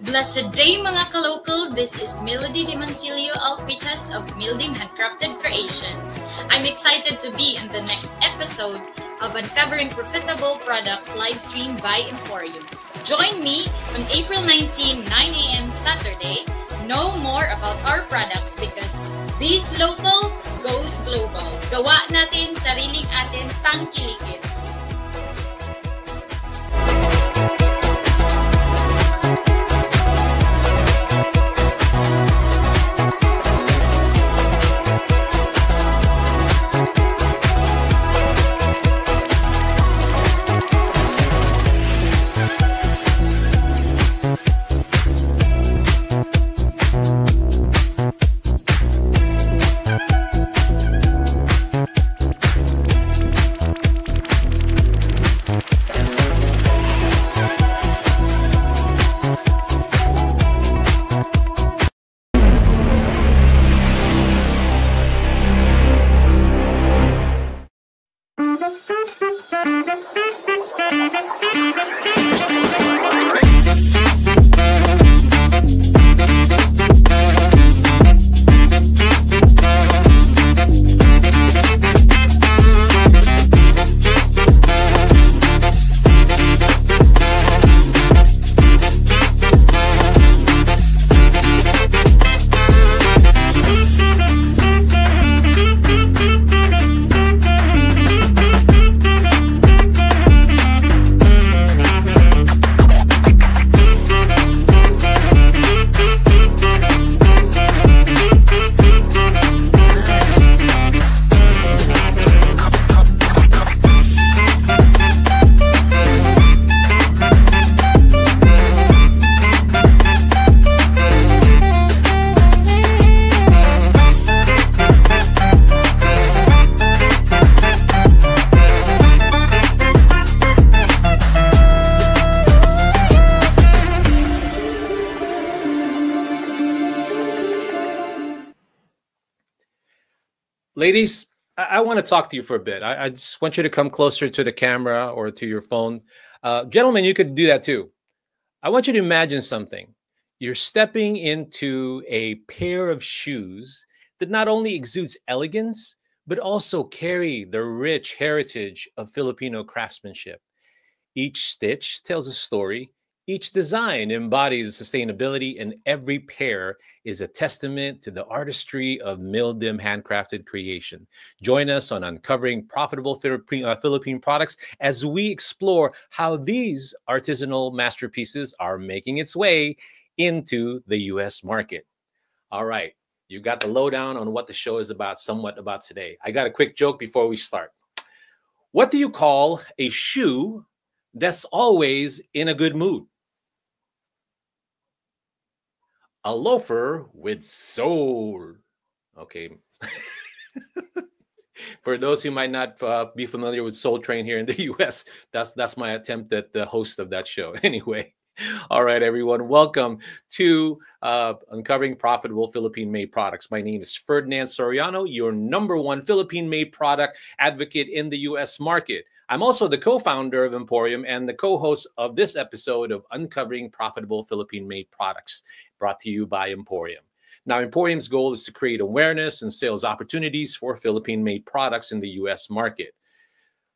Blessed day mga ka-local, this is Melody Dimancilio Alpitas of Mildim Handcrafted Creations. I'm excited to be in the next episode of Uncovering Profitable Products live stream by Emporium. Join me on April 19, 9 a.m. Saturday. Know more about our products because this local goes global. Gawa natin, sariling atin, tangkilikin. Ladies, I want to talk to you for a bit. I just want you to come closer to the camera or to your phone. Gentlemen, you could do that too. I want you to imagine something. You're stepping into a pair of shoes that not only exudes elegance, but also carry the rich heritage of Filipino craftsmanship. Each stitch tells a story. Each design embodies sustainability, and every pair is a testament to the artistry of Mildim handcrafted creation. Join us on Uncovering Profitable Philippine Products as we explore how these artisanal masterpieces are making its way into the U.S. market. All right, you got the lowdown on what the show is about, somewhat about today. I got a quick joke before we start. What do you call a shoe that's always in a good mood? A loafer with soul. Okay. For those who might not be familiar with Soul Train here in the U.S., that's my attempt at the host of that show. Anyway, all right, everyone, welcome to Uncovering Profitable Philippine-Made Products. My name is Ferdinand Soriano, your #1 Philippine-made product advocate in the U.S. market. I'm also the co-founder of Emporium and the co-host of this episode of Uncovering Profitable Philippine-Made Products, brought to you by Emporium. Now, Emporium's goal is to create awareness and sales opportunities for Philippine-made products in the U.S. market.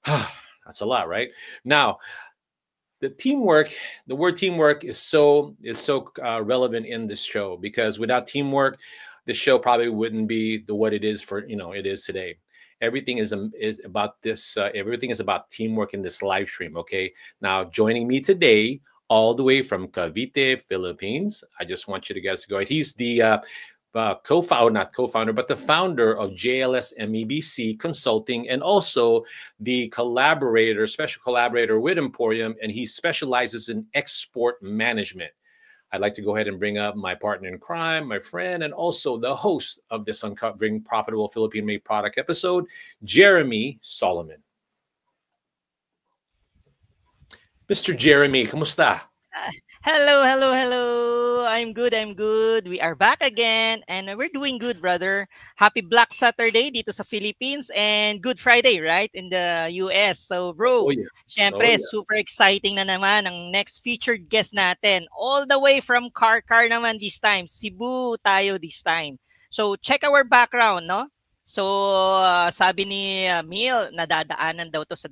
That's a lot, right? Now, the word teamwork is so relevant in this show, because without teamwork, the show probably wouldn't be what it is it is today. Everything is about this. Everything is about teamwork in this live stream. Okay. Now, joining me today, all the way from Cavite, Philippines. I just want you guys to go. He's the co-founder, but the founder of JLS MEBC Consulting, and also the special collaborator with Emporium, and he specializes in export management. I'd like to go ahead and bring up my partner in crime, my friend, and also the host of this Uncovering Profitable Philippine-Made Product episode, Jeremy Solomon. Mr. Jeremy, kamusta? Hello, hello, hello. I'm good, I'm good. We are back again and we're doing good, brother. Happy Black Saturday dito sa Philippines and Good Friday, right? In the US. So, Oh bro, yeah. Oh syempre, yeah. super exciting na naman ang next featured guest natin. All the way from Car naman this time. Cebu tayo this time. So, check our background, no? So, sabi ni Mil, nadadaanan daw to sa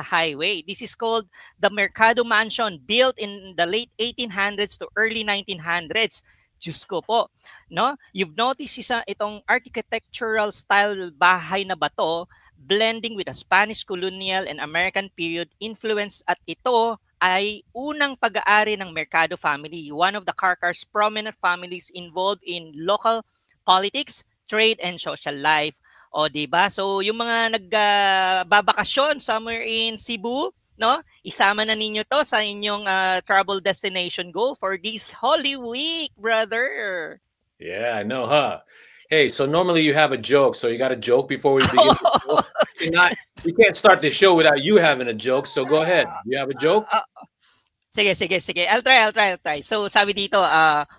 highway. This is called the Mercado Mansion, built in the late 1800s to early 1900s. Diyos ko po. No? You've noticed itong architectural style bahay na bato, blending with a Spanish colonial and American period influence, at ito ay unang pag-aari ng Mercado family, one of the Carcar's prominent families involved in local politics, trade, and social life. O, di ba? So, yung mga nagbabakasyon somewhere in Cebu, no? Isama na ninyo to sa inyong travel destination goal for this Holy Week, brother. Yeah, I know, huh? Hey, so normally you have a joke, so you got a joke before we begin the show. See, not we can't start the show without you having a joke. So go ahead. You have a joke? Sige. I'll try. So, sabi dito,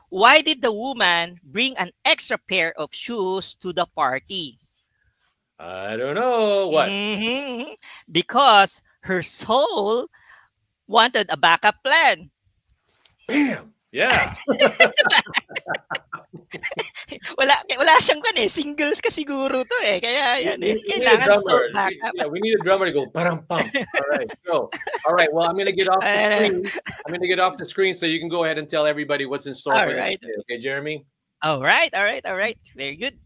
why did the woman bring an extra pair of shoes to the party? I don't know. What? Because her soul wanted a backup plan. Bam! Yeah. wala siyang singles ka siguro to eh. Kaya yan eh. We need a Kailangan soul drummer. backup. Yeah, we need a drummer to go param pam. All right. Well, I'm gonna get off the screen. I'm gonna get off the screen so you can go ahead and tell everybody what's in store for them today. Okay, Jeremy? All right. Very good.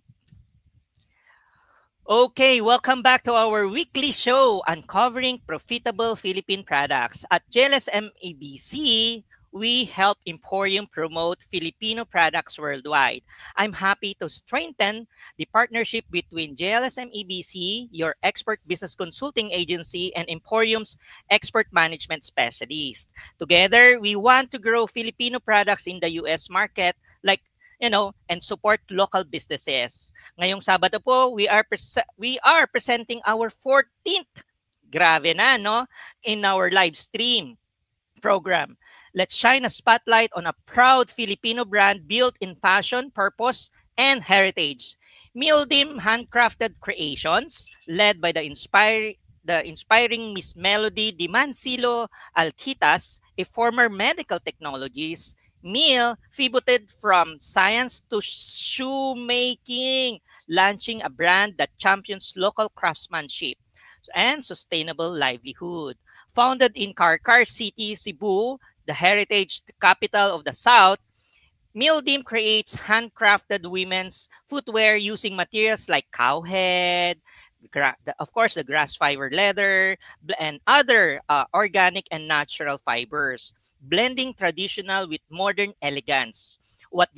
Okay, welcome back to our weekly show, Uncovering Profitable Philippine Products. At JLSM ABC, we help Emporium promote Filipino products worldwide. I'm happy to strengthen the partnership between JLSM ABC, your expert business consulting agency, and Emporium's expert management specialist. Together, we want to grow Filipino products in the US market, like and support local businesses. Ngayong Sabado po, we are presenting our 14th, grabe na, no, in our live stream program. Let's shine a spotlight on a proud Filipino brand built in passion, purpose, and heritage. Mildim Handcrafted Creations, led by the inspiring Miss Melody Dimansilo Alquitas, a former medical technologist. Mil pivoted from science to shoemaking, launching a brand that champions local craftsmanship and sustainable livelihood. Founded in Carcar City, Cebu, the heritage capital of the South, Mildim creates handcrafted women's footwear using materials like cowhead, of course, the grass fiber leather, and other organic and natural fibers, blending traditional with modern elegance. What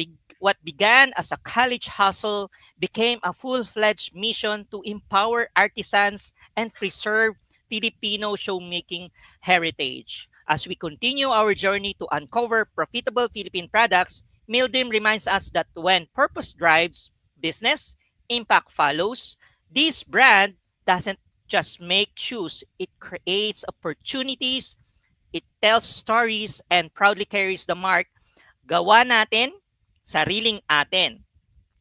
began as a college hustle became a full-fledged mission to empower artisans and preserve Filipino showmaking heritage. As we continue our journey to uncover profitable Philippine products, Mildim reminds us that when purpose drives business, impact follows. This brand doesn't just make shoes, it creates opportunities, it tells stories, and proudly carries the mark, gawa natin, sariling atin.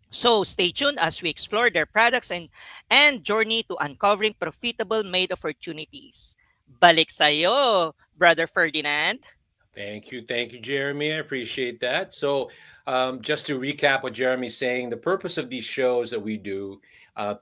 So stay tuned as we explore their products and journey to uncovering profitable made opportunities. Balik sa'yo, Brother Ferdinand. Thank you, Jeremy. I appreciate that. So, just to recap what Jeremy's saying, the purpose of these shows that we do,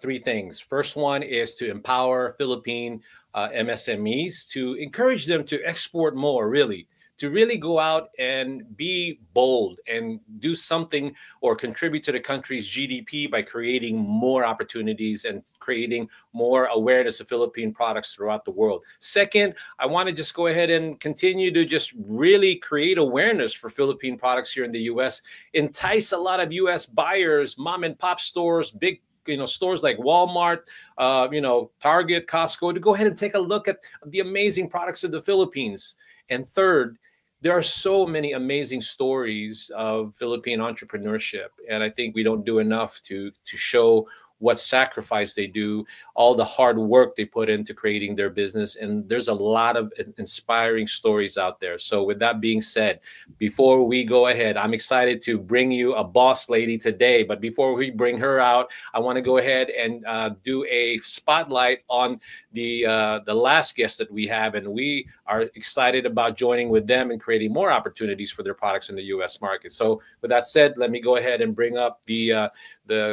three things. First one is to empower Philippine MSMEs, to encourage them to export more, really, to really go out and be bold and do something or contribute to the country's GDP by creating more opportunities and creating more awareness of Philippine products throughout the world. Second, I want to just go ahead and continue to just really create awareness for Philippine products here in the US, entice a lot of US buyers, mom and pop stores, big stores like Walmart, Target, Costco, to go ahead and take a look at the amazing products of the Philippines. And third, there are so many amazing stories of Philippine entrepreneurship, and I think we don't do enough to show what sacrifice they do, all the hard work they put into creating their business. And there's a lot of inspiring stories out there. So with that being said, before we go ahead, I'm excited to bring you a boss lady today. But before we bring her out, I want to go ahead and do a spotlight on the last guest that we have. And we are excited about joining with them and creating more opportunities for their products in the U.S. market. So with that said, let me go ahead and bring up the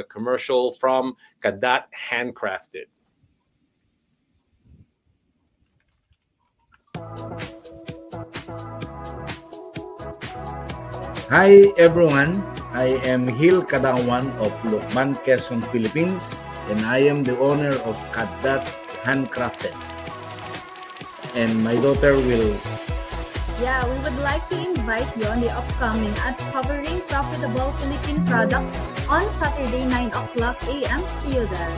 commercial from Kadat Handcrafted. Hi everyone, I am Hil Kadangwan of Lukban, Quezon, Philippines, and I am the owner of Kadat Handcrafted. And my daughter will... Yeah, we would like to invite you on the upcoming Uncovering Profitable Philippine Products on Saturday, 9 o'clock a.m. See you there.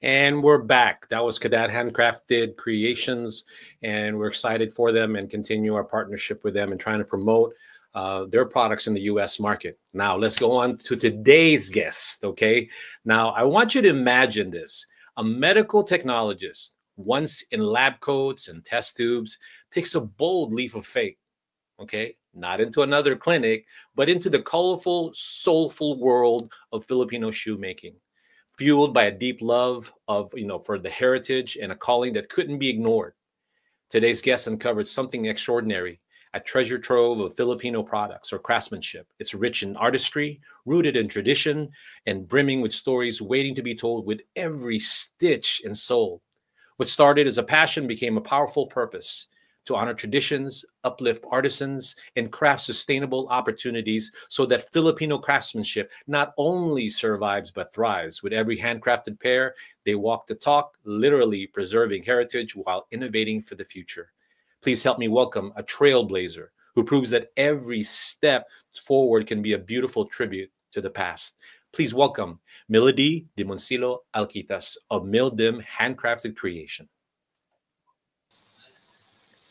And we're back. That was Kadat Handcrafted Creations, and we're excited for them and continue our partnership with them and trying to promote their products in the U.S. market. Now, let's go on to today's guest, okay? Now, I want you to imagine this. A medical technologist, once in lab coats and test tubes, takes a bold leap of faith, okay? Not into another clinic, but into the colorful, soulful world of Filipino shoemaking, fueled by a deep love of, for the heritage and a calling that couldn't be ignored. Today's guest uncovered something extraordinary, a treasure trove of Filipino products or craftsmanship. It's rich in artistry, rooted in tradition, and brimming with stories waiting to be told with every stitch and soul. What started as a passion became a powerful purpose: to honor traditions, uplift artisans, and craft sustainable opportunities so that Filipino craftsmanship not only survives but thrives. With every handcrafted pair, they walk the talk, literally preserving heritage while innovating for the future. Please help me welcome a trailblazer who proves that every step forward can be a beautiful tribute to the past. Please welcome Melody Dimoncillo Alquitas of Mildim Handcrafted Creation.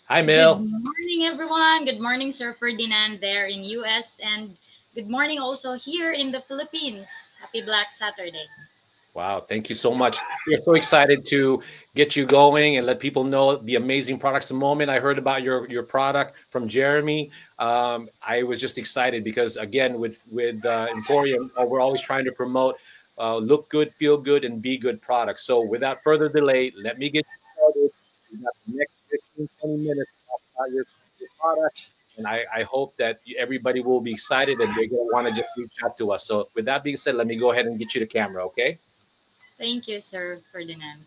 Hi, Mel. Good morning, everyone. Good morning, Sir Ferdinand there in US, and good morning also here in the Philippines. Happy Black Saturday. Wow, thank you so much. We're so excited to get you going and let people know the amazing products. The moment I heard about your product from Jeremy, I was just excited because, again, with Emporium, we're always trying to promote look good, feel good, and be good products. So without further delay, let me get you started. We got the next 15, 20 minutes to talk about your product. And I hope that everybody will be excited and they're going to want to just reach out to us. So with that being said, let me go ahead and get you the camera, okay? Thank you, Sir Ferdinand.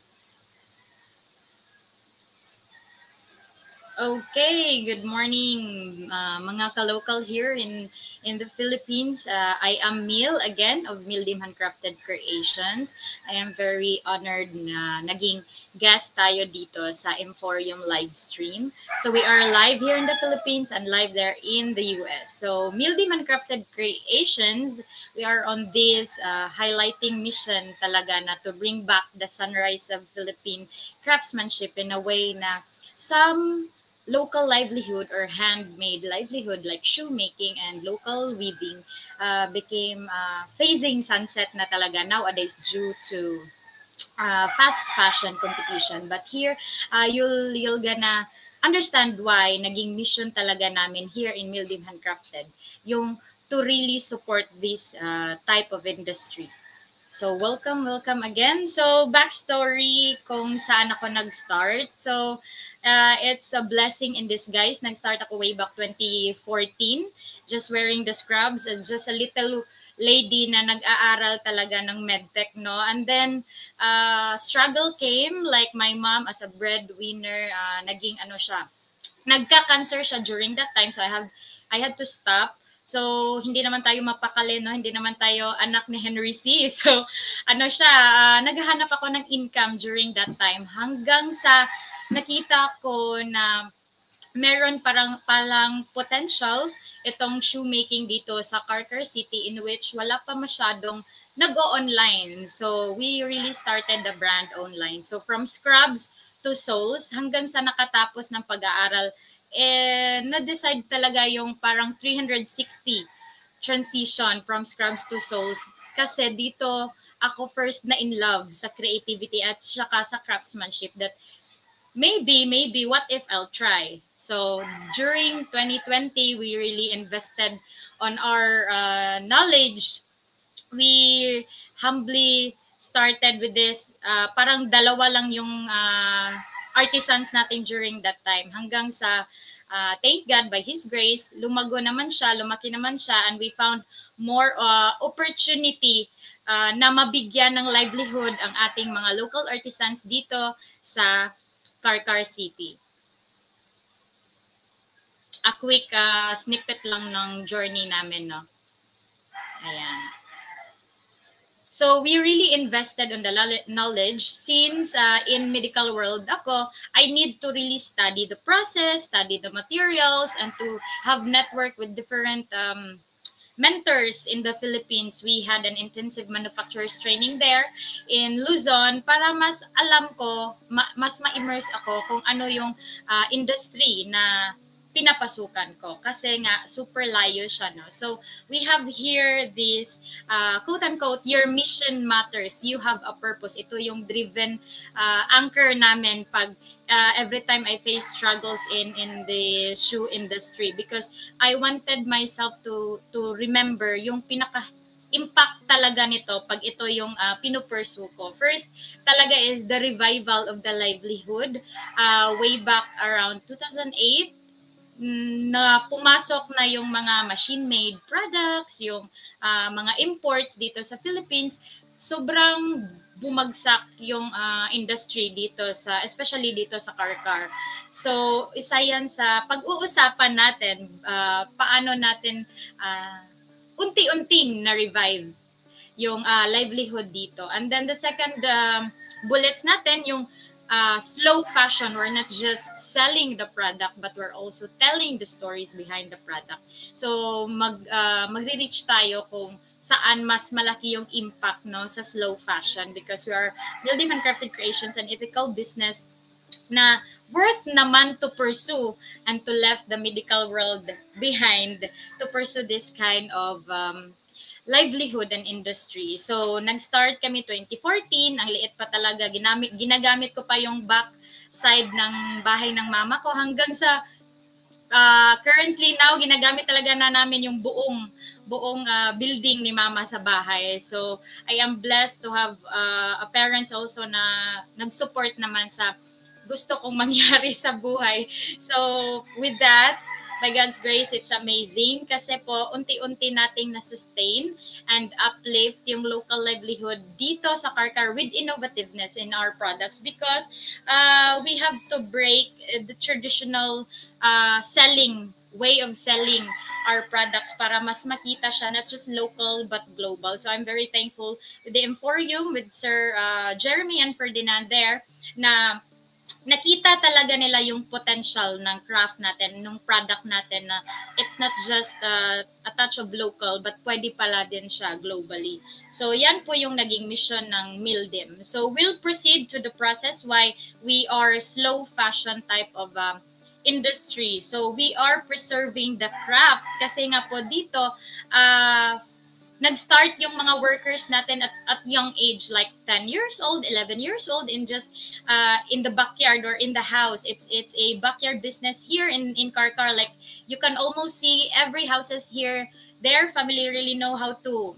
Okay, good morning, mga ka-local here in the Philippines. I am Mil again of Mildim Handcrafted Creations. I am very honored na naging guest tayo dito sa Emporium live stream. So we are live here in the Philippines and live there in the US. So Mildim Handcrafted Creations, we are on this highlighting mission talaga na to bring back the sunrise of Philippine craftsmanship in a way na some local livelihood or handmade livelihood like shoemaking and local weaving became phasing sunset na talaga nowadays due to fast fashion competition. But here, you'll gonna understand why naging mission talaga namin here in Mildim Handcrafted, yung to really support this type of industry. So welcome again. So backstory kung saan ako nag-start. So it's a blessing in disguise. Nag-start ako way back 2014, just wearing the scrubs and just a lady na nag-aaral talaga ng medtech, no? And then struggle came, like my mom as a breadwinner, naging ano siya, nagka-cancer siya during that time, so I had to stop. So hindi naman tayo mapakali, no? Hindi naman tayo anak ni Henry C. So ano siya, naghahanap ako ng income during that time hanggang sa nakita ko na meron palang potential itong shoemaking dito sa Carcar City, in which wala pa masyadong nag-o-online. So we really started the brand online. So from scrubs to soles, hanggang sa nakatapos ng pag-aaral, na-decide talaga yung parang 360 transition from scrubs to soles. Kasi dito ako first na in love sa creativity at saka sa craftsmanship, that maybe, what if I'll try? So during 2020, we really invested on our knowledge. We humbly started with this. Parang dalawa lang yung artisans natin during that time. Hanggang sa, thank God, by His grace, lumago naman siya, lumaki naman siya, and we found more opportunity na mabigyan ng livelihood ang ating mga local artisans dito sa Carcar City. A quick snippet lang ng journey namin, no? Ayan. So we really invested on the knowledge, since in medical world ako, I need to really study the process, study the materials, and to have network with different mentors in the Philippines. We had an intensive manufacturers training there in Luzon para mas alam ko, mas ma-immerse ako kung ano yung industry na pinapasukan ko, kasi nga super layo siya, no? So we have here this quote-unquote, your mission matters, you have a purpose. Ito yung driven anchor namin pag every time I face struggles in the shoe industry, because I wanted myself to remember yung impact talaga nito pag ito yung pinupursue ko. First talaga is the revival of the livelihood way back around 2008, na pumasok na yung mga machine-made products, yung mga imports dito sa Philippines. Sobrang bumagsak yung industry dito sa, especially dito sa Carcar. So isa yan sa pag-uusapan natin, paano natin unti-unting na-revive yung livelihood dito. And then the second bullets natin, yung slow fashion. We're not just selling the product, but we're also telling the stories behind the product. So magre-reach tayo kung saan mas malaki yung impact, no, sa slow fashion, because we are building handcrafted creations and ethical business na worth naman to pursue, and to left the medical world behind to pursue this kind of livelihood and industry. So nag-start kami 2014, ang liit pa talaga, ginagamit ko pa yung back side ng bahay ng mama ko, hanggang sa currently now ginagamit talaga na namin yung buong building ni mama sa bahay. So I am blessed to have a parents also na nag-support naman sa gusto kong mangyari sa buhay. So with that, by God's grace, it's amazing kasi po unti-unti nating na-sustain and uplift yung local livelihood dito sa Carcar with innovativeness in our products, because we have to break the traditional way of selling our products para mas makita siya, not just local but global. So I'm very thankful with the Emporium, with Sir Jeremy and Ferdinand there, na nakita talaga nila yung potential ng craft natin, ng product natin, na it's not just a touch of local, but pwede pala din siya globally. So yan po yung naging mission ng Mildim. So we'll proceed to the process why we are slow fashion type of industry. So we are preserving the craft, kasi nga po dito, nag-start yung mga workers natin at young age, like 10 years old, 11 years old, in just in the backyard or in the house. It's a backyard business here in Carcar. Like you can almost see every houses here, their family really know how to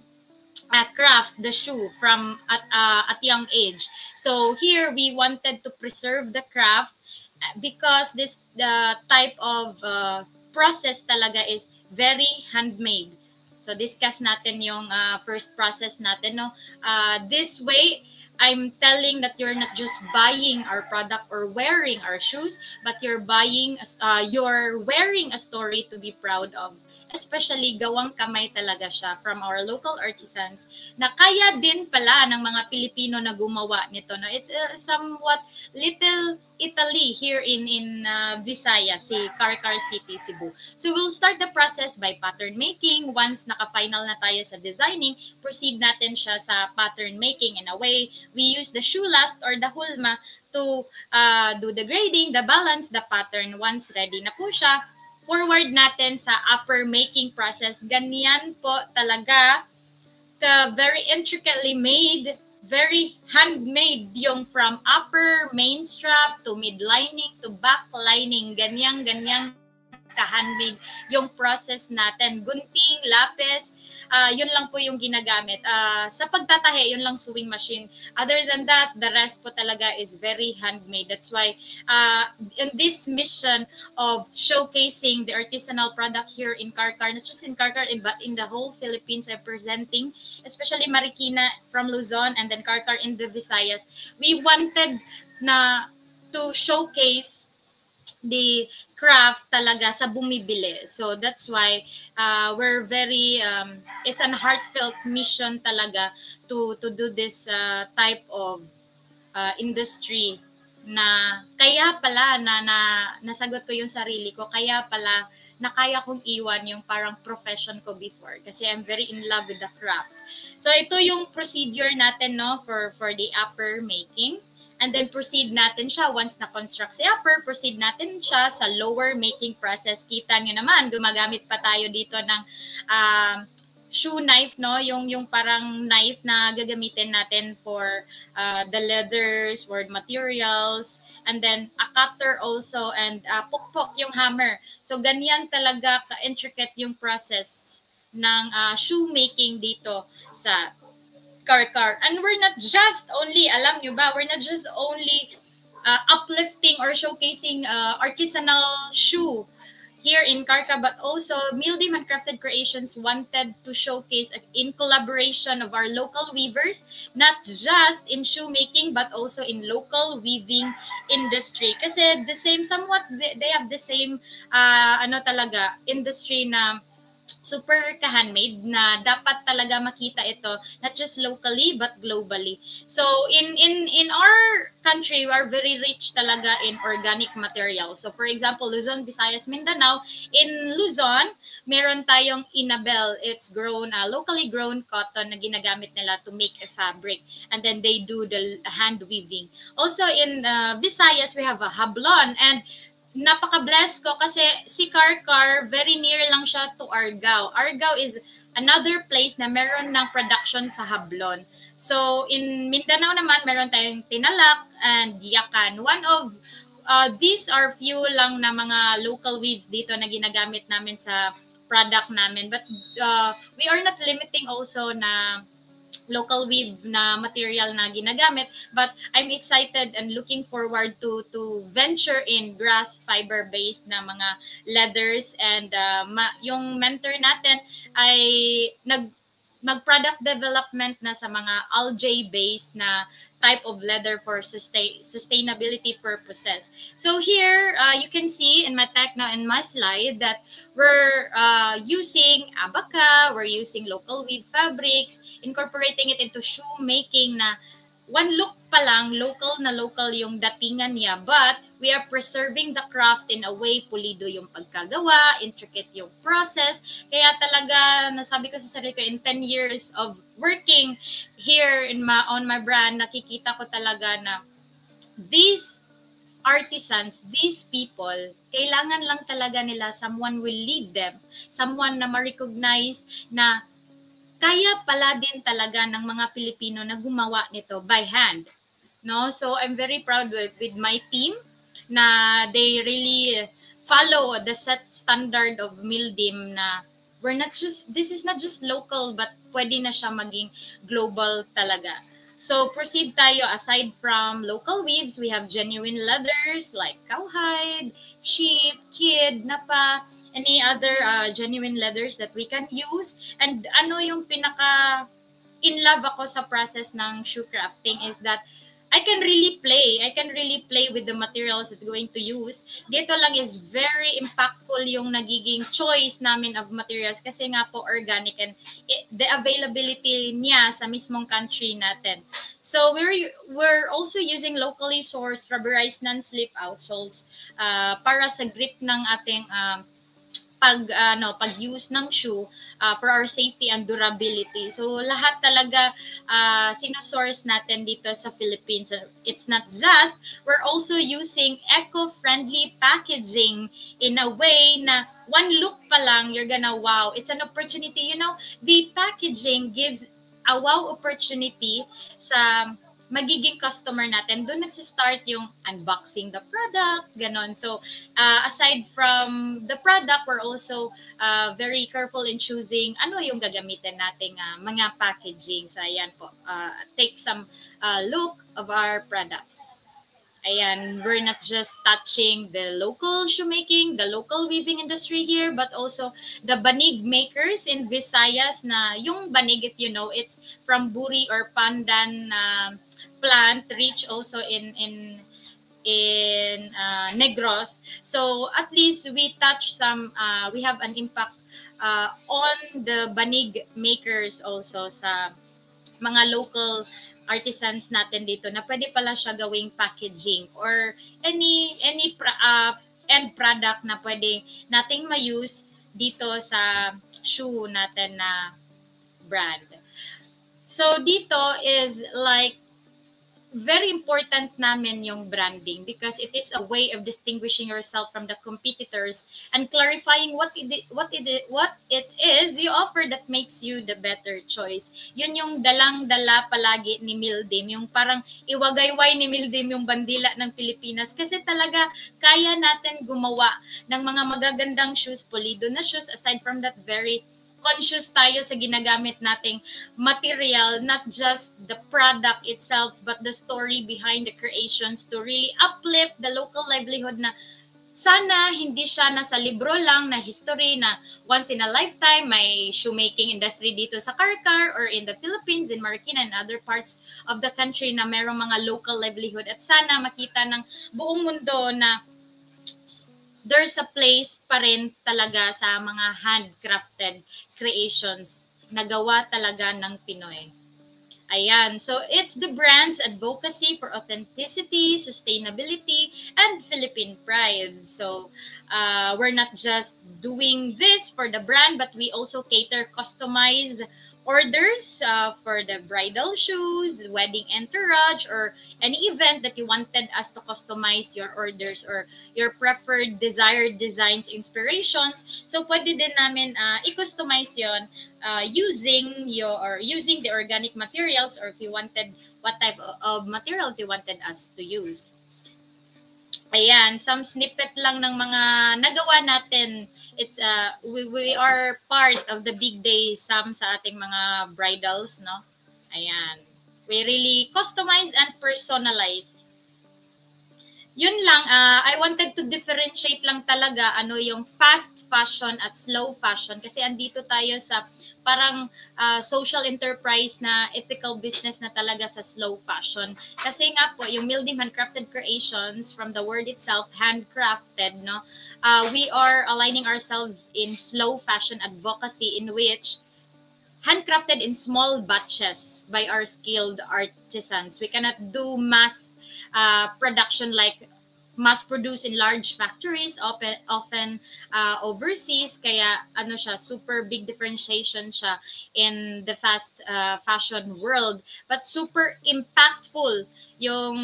craft the shoe from at young age. So here we wanted to preserve the craft, because the type of process talaga is very handmade. So discuss natin yung first process natin, no? This way, I'm telling that you're not just buying our product or wearing our shoes, but you're wearing a story to be proud of. Especially gawang kamay talaga siya from our local artisans na kaya din pala ng mga Pilipino na gumawa nito. No? It's somewhat little Italy here in Visayas, si Karkar City, Cebu. So we'll start the process by pattern making. Once naka-final na tayo sa designing, proceed natin siya sa pattern making. In a way, we use the shoe last or the hulma to do the grading, the balance, the pattern. Once ready na po siya, forward natin sa upper making process. Ganyan po talaga very intricately made, very handmade yung from upper main strap to mid lining to back lining. Ganyan ka-handmade yung process natin. Gunting, lapis, yun lang po yung ginagamit. Sa pagtatahe, yun lang sewing machine. Other than that, the rest po talaga is very handmade. That's why in this mission of showcasing the artisanal product here in Karkar, not just in Karkar, but in the whole Philippines, I'm presenting, especially Marikina from Luzon and then Karkar in the Visayas. We wanted to showcase the craft talaga sa bumibili. So that's why we're very it's an heartfelt mission talaga to do this type of industry na kaya pala nasagot ko yung sarili ko, kaya pala na kaya kong iwan yung parang profession ko before kasi I'm very in love with the craft. So ito yung procedure natin, no, for the upper making. And then proceed natin siya, once na-construct si upper, proceed natin siya sa lower making process. Kita nyo naman, gumagamit pa tayo dito ng shoe knife, no? Yung parang knife na gagamitin natin for the leathers, for materials, and then a cutter also, and pukpok yung hammer. So ganyan talaga ka-intricate yung process ng shoe making dito sa Karkar. And we're not just only, alam nyo ba, we're not just only uplifting or showcasing artisanal shoe here in Karkar, but also Mildim Handcrafted Creations wanted to showcase in collaboration of our local weavers, not just in shoemaking, but also in local weaving industry. Kasi the same, somewhat, they have the same, industry na super ka-handmade na dapat talaga makita ito not just locally but globally. So in our country, we are very rich talaga in organic materials. So for example, Luzon, Visayas, Mindanao, in Luzon, meron tayong inabel. It's grown, locally grown cotton na ginagamit nila to make a fabric. And then they do the hand weaving. Also in Visayas, we have a hablon, and napaka-blessed ko kasi si Karkar, very near lang siya to Argao. Argao is another place na meron ng production sa hablon. So, in Mindanao naman, meron tayong Tinalak and Yakan. One of these are few lang na mga local weaves dito na ginagamit namin sa product namin. But we are not limiting also na local weave na material na ginagamit, but I'm excited and looking forward to venture in grass fiber based na mga leathers, and yung mentor natin ay nag-product development na sa mga algae based na type of leather for sustainability purposes. So here, you can see in my tech now in my slide that we're using abaca, we're using local weave fabrics, incorporating it into shoe making na one look pa lang, local na local yung datingan niya, but we are preserving the craft in a way, pulido yung pagkagawa, intricate yung process. Kaya talaga, nasabi ko sa sarili ko, in 10 years of working here on my brand, nakikita ko talaga na these artisans, these people, kailangan lang talaga nila someone will lead them, someone na ma-recognize na kaya pala din talaga ng mga Pilipino na gumawa nito by hand. No? So I'm very proud with my team na they really follow the set standard of Mildim na this is not just local but pwede na siya maging global talaga. So proceed tayo. Aside from local weaves, we have genuine leathers like cowhide, sheep, kid, napa, any other genuine leathers that we can use. And ano yung pinaka in love ako sa process ng shoe crafting is that I can really play with the materials that I'm going to use. Dito lang is very impactful yung nagiging choice namin of materials kasi nga po organic and the availability niya sa mismong country natin. So we're also using locally sourced rubberized non-slip outsoles para sa grip ng ating pag-use ng shoe for our safety and durability. So lahat talaga sino-source natin dito sa Philippines. It's not just, we're also using eco-friendly packaging in a way na one look pa lang, you're gonna wow. It's an opportunity. You know, the packaging gives a wow opportunity sa magiging customer natin. Doon nagsistart yung unboxing the product, ganon. So, aside from the product, we're also very careful in choosing ano yung gagamitin nating mga packaging. So, ayan po. Take some look of our products. Ayan, we're not just touching the local shoemaking, the local weaving industry here, but also the banig makers in Visayas na yung banig, if you know, it's from buri or pandan plant, reach also in Negros. So at least we touch some, we have an impact on the banig makers also sa mga local artisans natin dito na pwede pala siya gawing packaging or any end product na pwede nating ma-use dito sa shoe natin na brand. So dito is like very important namin yung branding because it is a way of distinguishing yourself from the competitors and clarifying what it is you offer that makes you the better choice. Yun yung dalang-dala palagi ni Mildim, yung parang iwagayway ni Mildim yung bandila ng Pilipinas kasi talaga kaya natin gumawa ng mga magagandang shoes, pulido na shoes. Aside from that, very conscious tayo sa ginagamit nating material, not just the product itself, but the story behind the creations to really uplift the local livelihood na sana hindi siya nasa libro lang na history na once in a lifetime may shoemaking industry dito sa Karkar or in the Philippines, in Marikina and other parts of the country na merong mga local livelihood at sana makita ng buong mundo na there's a place pa rin talaga sa mga handcrafted creations na gawa talaga ng Pinoy. Ayan, so it's the brand's advocacy for authenticity, sustainability, and Philippine pride. So we're not just doing this for the brand, but we also cater customized orders for the bridal shoes, wedding entourage, or any event that you wanted us to customize your orders or your preferred desired designs, inspirations. So pwede din namin i-customize yon using the organic materials, or if you wanted what type of material you wanted us to use. Ayan, some snippet lang ng mga nagawa natin. It's we are part of the big day sa ating mga bridals, no? Ayan. We really customize and personalize. Yun lang, I wanted to differentiate lang talaga ano yung fast fashion at slow fashion kasi andito tayo sa parang social enterprise na ethical business na talaga sa slow fashion. Kasi nga po, yung Mildim Handcrafted Creations, from the word itself, handcrafted, no? We are aligning ourselves in slow fashion advocacy in which handcrafted in small batches by our skilled artisans. We cannot do mass production like mass produce in large factories, often overseas, kaya ano siya, super big differentiation siya in the fast fashion world, but super impactful yung,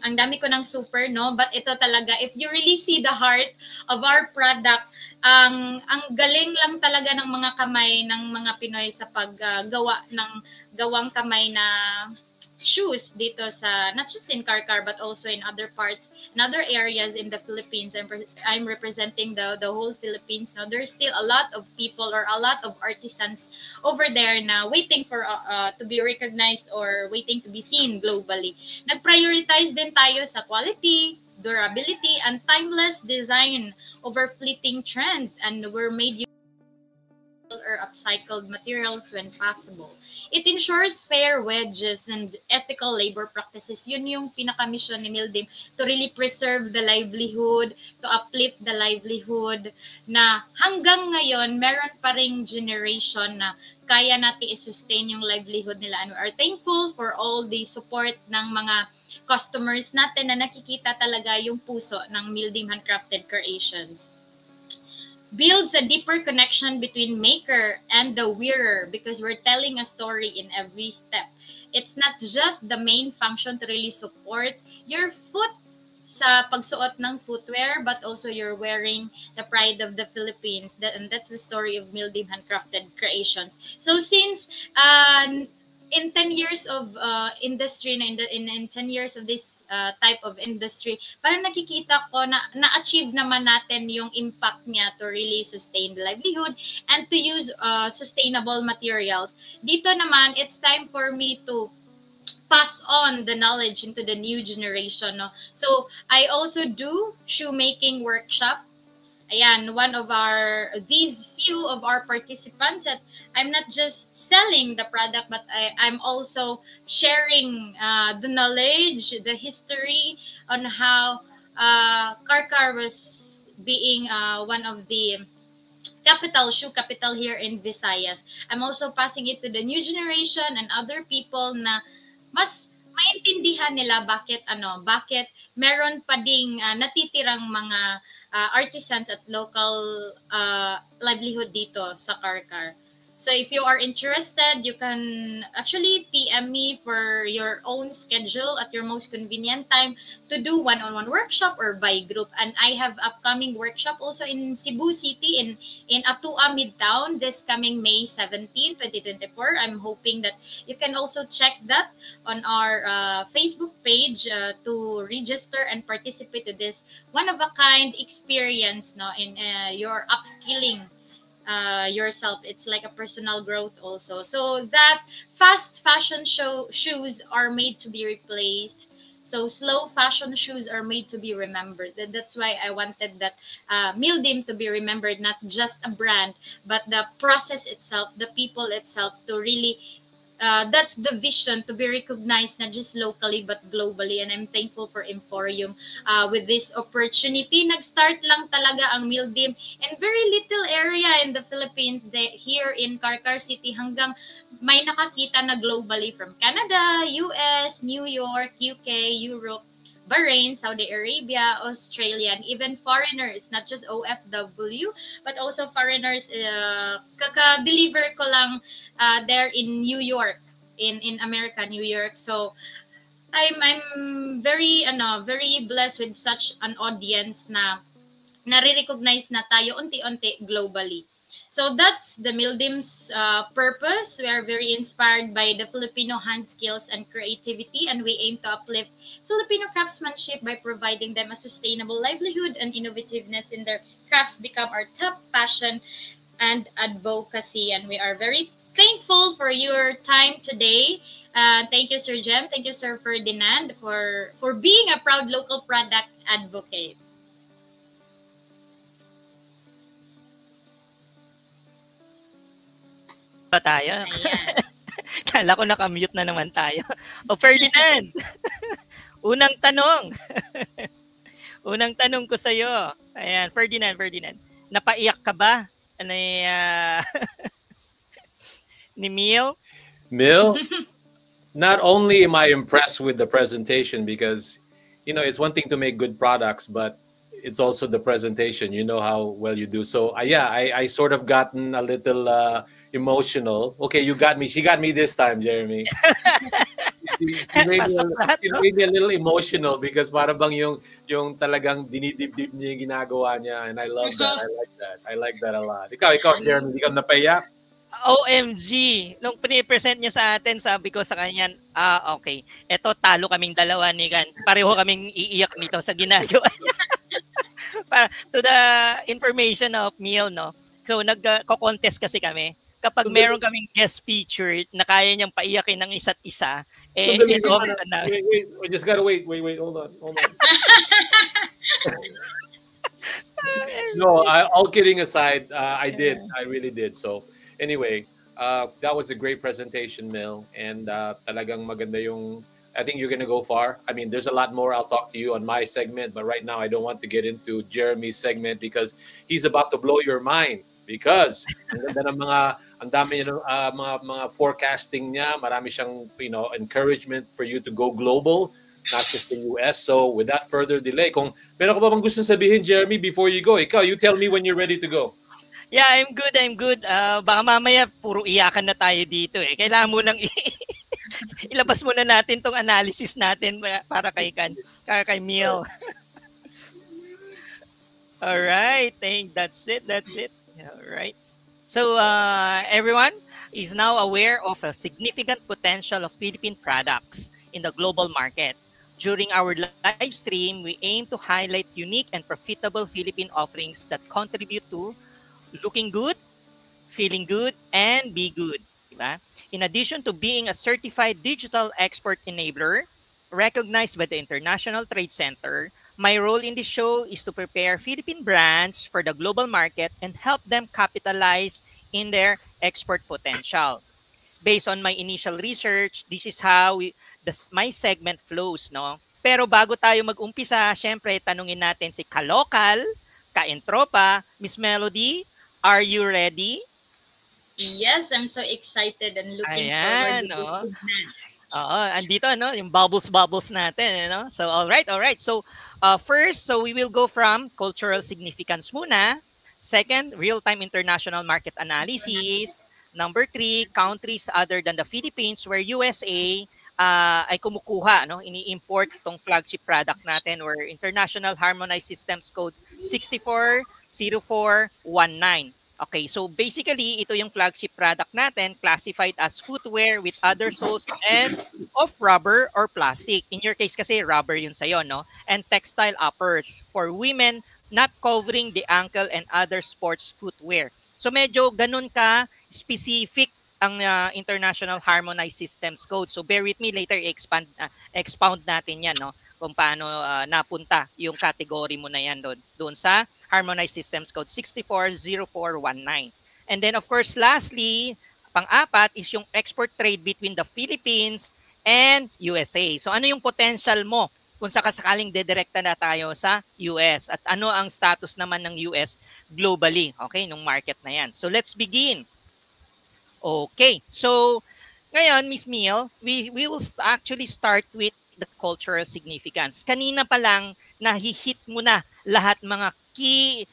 ang dami ko ng super, no? But ito talaga, if you really see the heart of our product, ang galing lang talaga ng mga kamay ng mga Pinoy sa paggawa ng gawang kamay na shoes dito sa, not just in Karkar but also in other parts, in other areas in the Philippines. I'm representing the whole Philippines. Now there's still a lot of people or a lot of artisans over there na waiting for to be recognized or waiting to be seen globally. Nag-prioritize din tayo sa quality, durability, and timeless design over fleeting trends, and were made or upcycled materials when possible. It ensures fair wages and ethical labor practices. Yun yung pinaka-mission ni Mildim, to really preserve the livelihood, to uplift the livelihood, na hanggang ngayon, meron pa ring generation na kaya natin i-sustain yung livelihood nila. And we are thankful for all the support ng mga customers natin na nakikita talaga yung puso ng Mildim Handcrafted Creations. Builds a deeper connection between maker and the wearer, because we're telling a story in every step. It's not just the main function to really support your foot sa pagsuot ng footwear, but also you're wearing the pride of the Philippines. And that's the story of Mildim Handcrafted Creations. So since in 10 years of industry, in 10 years of this type of industry, parang nakikita ko na na-achieve naman natin yung impact niya to really sustain the livelihood and to use sustainable materials. Dito naman, it's time for me to pass on the knowledge into the new generation. No? So I also do shoemaking workshop. Ayan, these few of our participants, that I'm not just selling the product, but I'm also sharing the knowledge, the history on how Karkar was being one of the shoe capital here in Visayas. I'm also passing it to the new generation and other people na mas maintindihan nila bakit meron pa ding natitirang mga artisans at local livelihood dito sa Karkar. So if you are interested, you can actually PM me for your own schedule at your most convenient time to do one-on-one workshop or by group. And I have upcoming workshop also in Cebu City in Atua Midtown this coming May 17, 2024. I'm hoping that you can also check that on our Facebook page to register and participate to this one-of-a-kind experience in your upskilling yourself. It's like a personal growth also. So that fast fashion shoes are made to be replaced. So slow fashion shoes are made to be remembered. That's why I wanted that Mildim to be remembered, not just a brand, but the process itself, the people itself, to really that's the vision, to be recognized not just locally but globally. And I'm thankful for Emporium with this opportunity. Nag-start lang talaga ang Mildim in very little area in the Philippines, here in Karkar City, hanggang may nakakita na globally from Canada, US, New York, UK, Europe, Bahrain, Saudi Arabia, Australia, and even foreigners, not just OFW, but also foreigners. Kaka-deliver ko lang there in New York, in America, New York. So I'm very very blessed with such an audience na nare-recognize na tayo unti-unti globally. So that's the Mildim's purpose. We are very inspired by the Filipino hand skills and creativity, and we aim to uplift Filipino craftsmanship by providing them a sustainable livelihood, and innovativeness in their crafts become our top passion and advocacy. And we are very thankful for your time today. Thank you, Sir Jem. Thank you, Sir Ferdinand, for being a proud local product advocate. Pa tayo. Kala ko nakamute na naman tayo. O Ferdinand, unang tanong. Unang tanong ko sa'yo. Ayan, Ferdinand. Napaiyak ka ba? Ni Mil? Mil? Not only am I impressed with the presentation, because, it's one thing to make good products, but it's also the presentation. You know how well you do. So, I sort of gotten a little emotional. Okay, you got me. She got me this time, Jeremy. She made me a little emotional because para bang yung talagang dinidibdib niya yung ginagawa niya, and I love that. I like that a lot. Ikaw, Jeremy, di ka napaiyak? OMG! Nung pini-present niya sa atin, sabi ko sa kanya, okay. Eto, talo kaming dalawa ni Gan. Pareho kaming iiyak nito sa ginagawa niya. Para, to the information of Neil, no? So, nagko-contest kasi kami. Kapag meron kaming guest feature na kaya niyang paiyakin ng isa't isa, we just gotta wait. Hold on. No, all kidding aside, I did. I really did. So, anyway, that was a great presentation, Mel. And talagang maganda yung, I think you're gonna go far. I mean, there's a lot more I'll talk to you on my segment, but right now I don't want to get into Jeremy's segment because he's about to blow your mind. Because ang ganda ng ang dami niya mga forecasting niya, marami siyang encouragement for you to go global, not just the US. So without further delay, kung meron ka pa bang gusto sabihin, Jeremy, before you go, you tell me when you're ready to go. Yeah, I'm good. Baka mamaya puro iyakan na tayo dito eh. Kailangan mo nang ilabas muna natin tong analysis natin para kay Mil. All right, that's it. All right. So everyone is now aware of a significant potential of Philippine products in the global market. During our live stream, we aim to highlight unique and profitable Philippine offerings that contribute to looking good, feeling good, and be good. Diba? In addition to being a certified digital export enabler, recognized by the International Trade Center, my role in this show is to prepare Philippine brands for the global market and help them capitalize in their export potential. Based on my initial research, this is how my segment flows, no? Pero bago tayo mag-umpisa, syempre tanungin natin si Kalokal, Kaentropa, Miss Melody, are you ready? Yes, I'm so excited and looking forward to this match. Andito yung bubbles natin, no? So all right. So first, we will go from cultural significance muna. Second, real-time international market analysis. Number 3, countries other than the Philippines where USA ay kumukuha, no? Ini-import tong flagship product natin or International Harmonized Systems Code 640419. Okay, so basically, ito yung flagship product natin, classified as footwear with other soles and of rubber or plastic. In your case kasi, rubber yun sa'yo, no? And textile uppers for women not covering the ankle and other sports footwear. So medyo ganun ka specific ang International Harmonized Systems Code. So bear with me, later expound natin yan, no? Kung paano napunta yung category mo na yan doon sa Harmonized Systems Code 640419. And then of course, lastly, pang-apat is yung export trade between the Philippines and USA. So ano yung potential mo kung sakasakaling dedirekta na tayo sa US at ano ang status naman ng US globally, okay, nung market na yan. So let's begin. Okay, so ngayon, Miss Mil, we will actually start with the cultural significance. Kanina pa lang, nahihit mo na lahat mga key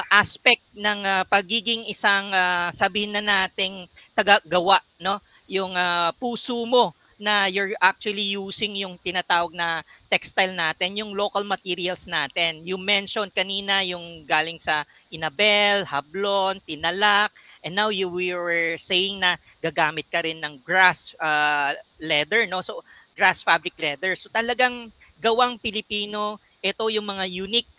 aspect ng pagiging isang sabihin na nating tagagawa, no? Yung puso mo na you're actually using yung tinatawag na textile natin, yung local materials natin. You mentioned kanina yung galing sa Inabel, Hablon, Tinalak, and now we were saying na gagamit ka rin ng grass leather, no? So grass fabric leather. So talagang gawang Pilipino, ito yung mga unique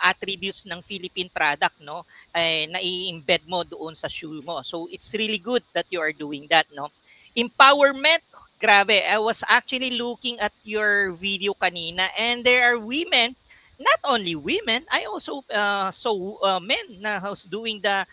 attributes ng Philippine product, no? Na i-embed mo doon sa shoe mo. So it's really good that you are doing that, no? Empowerment, grabe. I was actually looking at your video kanina and there are women, not only women, I also saw men na who's doing the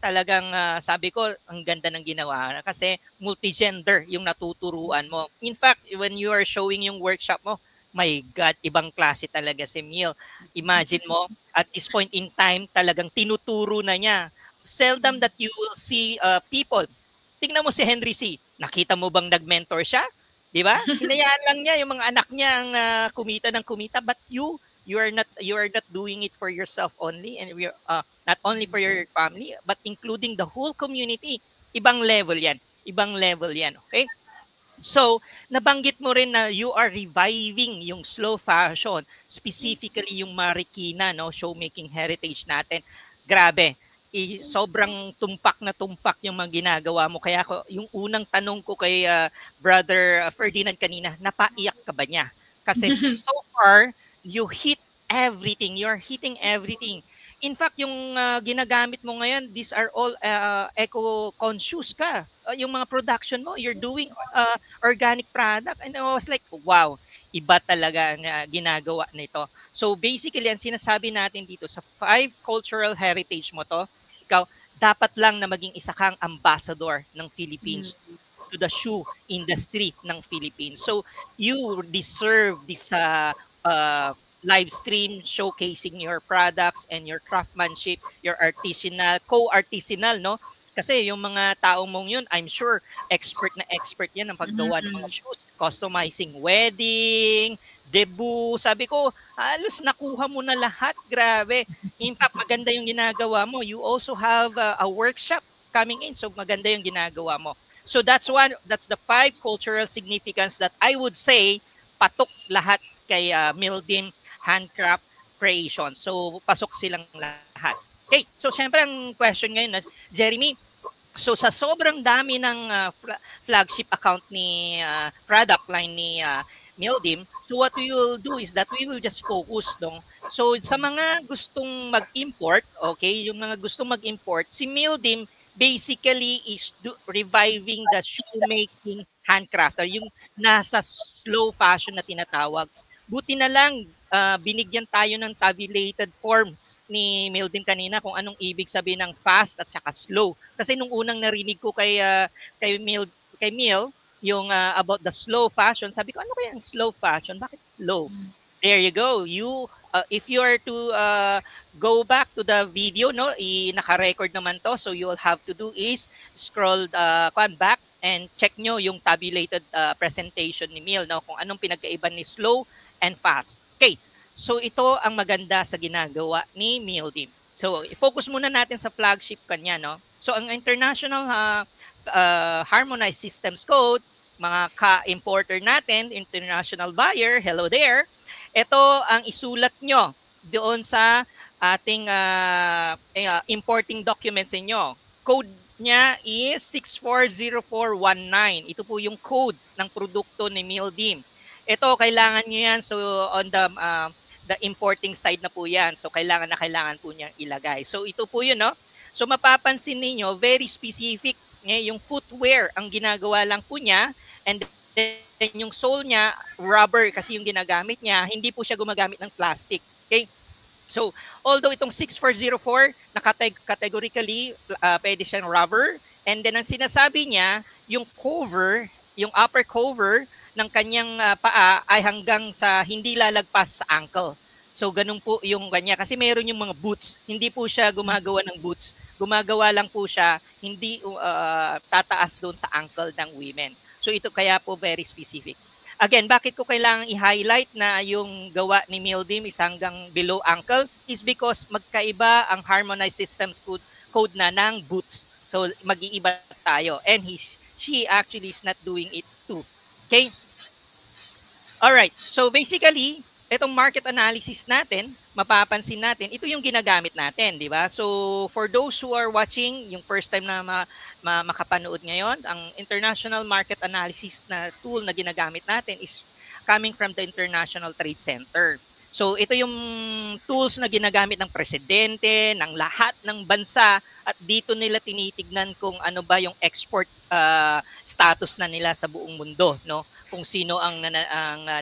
talagang sabi ko ang ganda ng ginawa kasi multigender yung natuturuan mo. In fact, when you are showing yung workshop mo, my God, ibang klase talaga si Mil. Imagine mo, at this point in time, talagang tinuturo na niya. Seldom that you will see people. Tingnan mo si Henry C. Nakita mo bang nag-mentor siya? Di ba? Hinayaan lang niya yung mga anak niya ang kumita ng kumita, but you are not doing it for yourself only and not only for your family but including the whole community. Ibang level yan, okay? So nabanggit mo rin na you are reviving yung slow fashion, specifically yung Marikina, no, showmaking heritage natin. Grabe, sobrang tumpak na tumpak yung mga ginagawa mo. Kaya yung unang tanong ko kay Brother Ferdinand kanina, napaiyak ka ba niya? Kasi so far, you hit everything. You're hitting everything. In fact, yung ginagamit mo ngayon, these are all eco-conscious ka. Yung mga production mo, you're doing organic product. And I was like, wow, iba talaga ang ginagawa nito. So basically, ang sinasabi natin dito sa 5 cultural heritage mo to, ikaw, dapat lang na maging isa kang ambassador ng Philippines to the shoe industry ng Philippines. So you deserve this live stream showcasing your products and your craftsmanship, your artisanal, co-artisanal, no? Kasi yung mga taong mong yun, I'm sure, expert yan ang paggawa ng mga shoes, customizing wedding, debut. Sabi ko, halos nakuha mo na lahat. Grabe. In fact, maganda yung ginagawa mo. You also have a workshop coming in. So maganda yung ginagawa mo. So that's the 5 cultural significance that I would say patok lahat kay Mildim Handcraft Creation. So, pasok silang lahat. Okay, so syempre ang question ngayon, Jeremy, so sa sobrang dami ng flagship account ni product line ni Mildim, so what we will do is that we will just focus dong. So sa mga gustong mag-import, okay, yung mga gustong mag-import, si Mildim basically is reviving the shoemaking handcrafter, yung nasa slow fashion na tinatawag. Buti na lang binigyan tayo ng tabulated form ni Mildim kanina kung anong ibig sabihin ng fast at saka slow. Kasi nung unang narinig ko kay Mil yung about the slow fashion, sabi ko, ano kaya ang slow fashion? Bakit slow? There you go. You if you are to go back to the video, no, naka-record naman to, so you will have to do is scroll back and check nyo yung tabulated presentation ni Mil, no, kung anong pinagkaiba ni slow and fast. Okay, so ito ang maganda sa ginagawa ni Mildim. So, i-focus muna natin sa flagship kanya, no? So, ang International Harmonized Systems Code, mga ka-importer natin, international buyer, hello there. Ito ang isulat nyo doon sa ating importing documents inyo. Code niya is 640419. Ito po yung code ng produkto ni Mildim. Ito, kailangan nyo yan. So, on the importing side na po yan. So, kailangan po niyang ilagay. So, ito po yun, no? So, mapapansin ninyo, very specific. Yung footwear, ang ginagawa lang po niya. And then, yung sole niya, rubber kasi yung ginagamit niya. Hindi po siya gumagamit ng plastic. Okay? So, although itong 6404, categorically, pwede siyang rubber. And then, ang sinasabi niya, yung cover, yung upper cover, ng kanyang paa ay hanggang sa hindi lalagpas sa ankle. So ganun po yung kanya kasi mayroon yung mga boots. Hindi po siya gumagawa ng boots. Gumagawa lang po siya hindi tataas doon sa ankle ng women. So ito kaya po very specific. Again, bakit ko kailangang i-highlight na yung gawa ni Mildim is hanggang below ankle is because magkaiba ang Harmonized Systems Code na ng boots. So mag-iiba tayo and she actually is not doing it too. Okay? Alright, so basically, itong market analysis natin, mapapansin natin, ito yung ginagamit natin, di ba? So, for those who are watching, yung first time na makapanood ngayon, ang international market analysis na tool na ginagamit natin is coming from the International Trade Center. So, ito yung tools na ginagamit ng presidente, ng lahat ng bansa, at dito nila tinitignan kung ano ba yung export status na nila sa buong mundo, no? Kung sino ang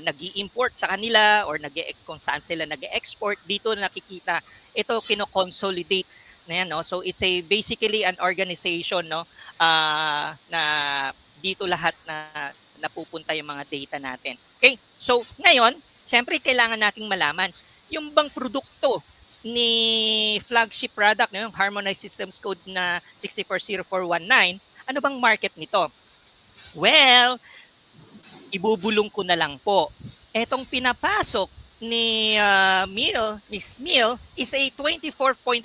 nag-i-import sa kanila or kung saan sila nag-export, dito nakikita. Ito kino-consolidate na yan, no? So it's basically an organization, no, na dito lahat na napupunta yung mga data natin. Okay? So ngayon, siyempre kailangan nating malaman yung bang produkto ni flagship product, no, yung Harmonized Systems Code na 640419, ano bang market nito? Well, ibubulong ko na lang po. Etong pinapasok ni Miss Mil is a 24.4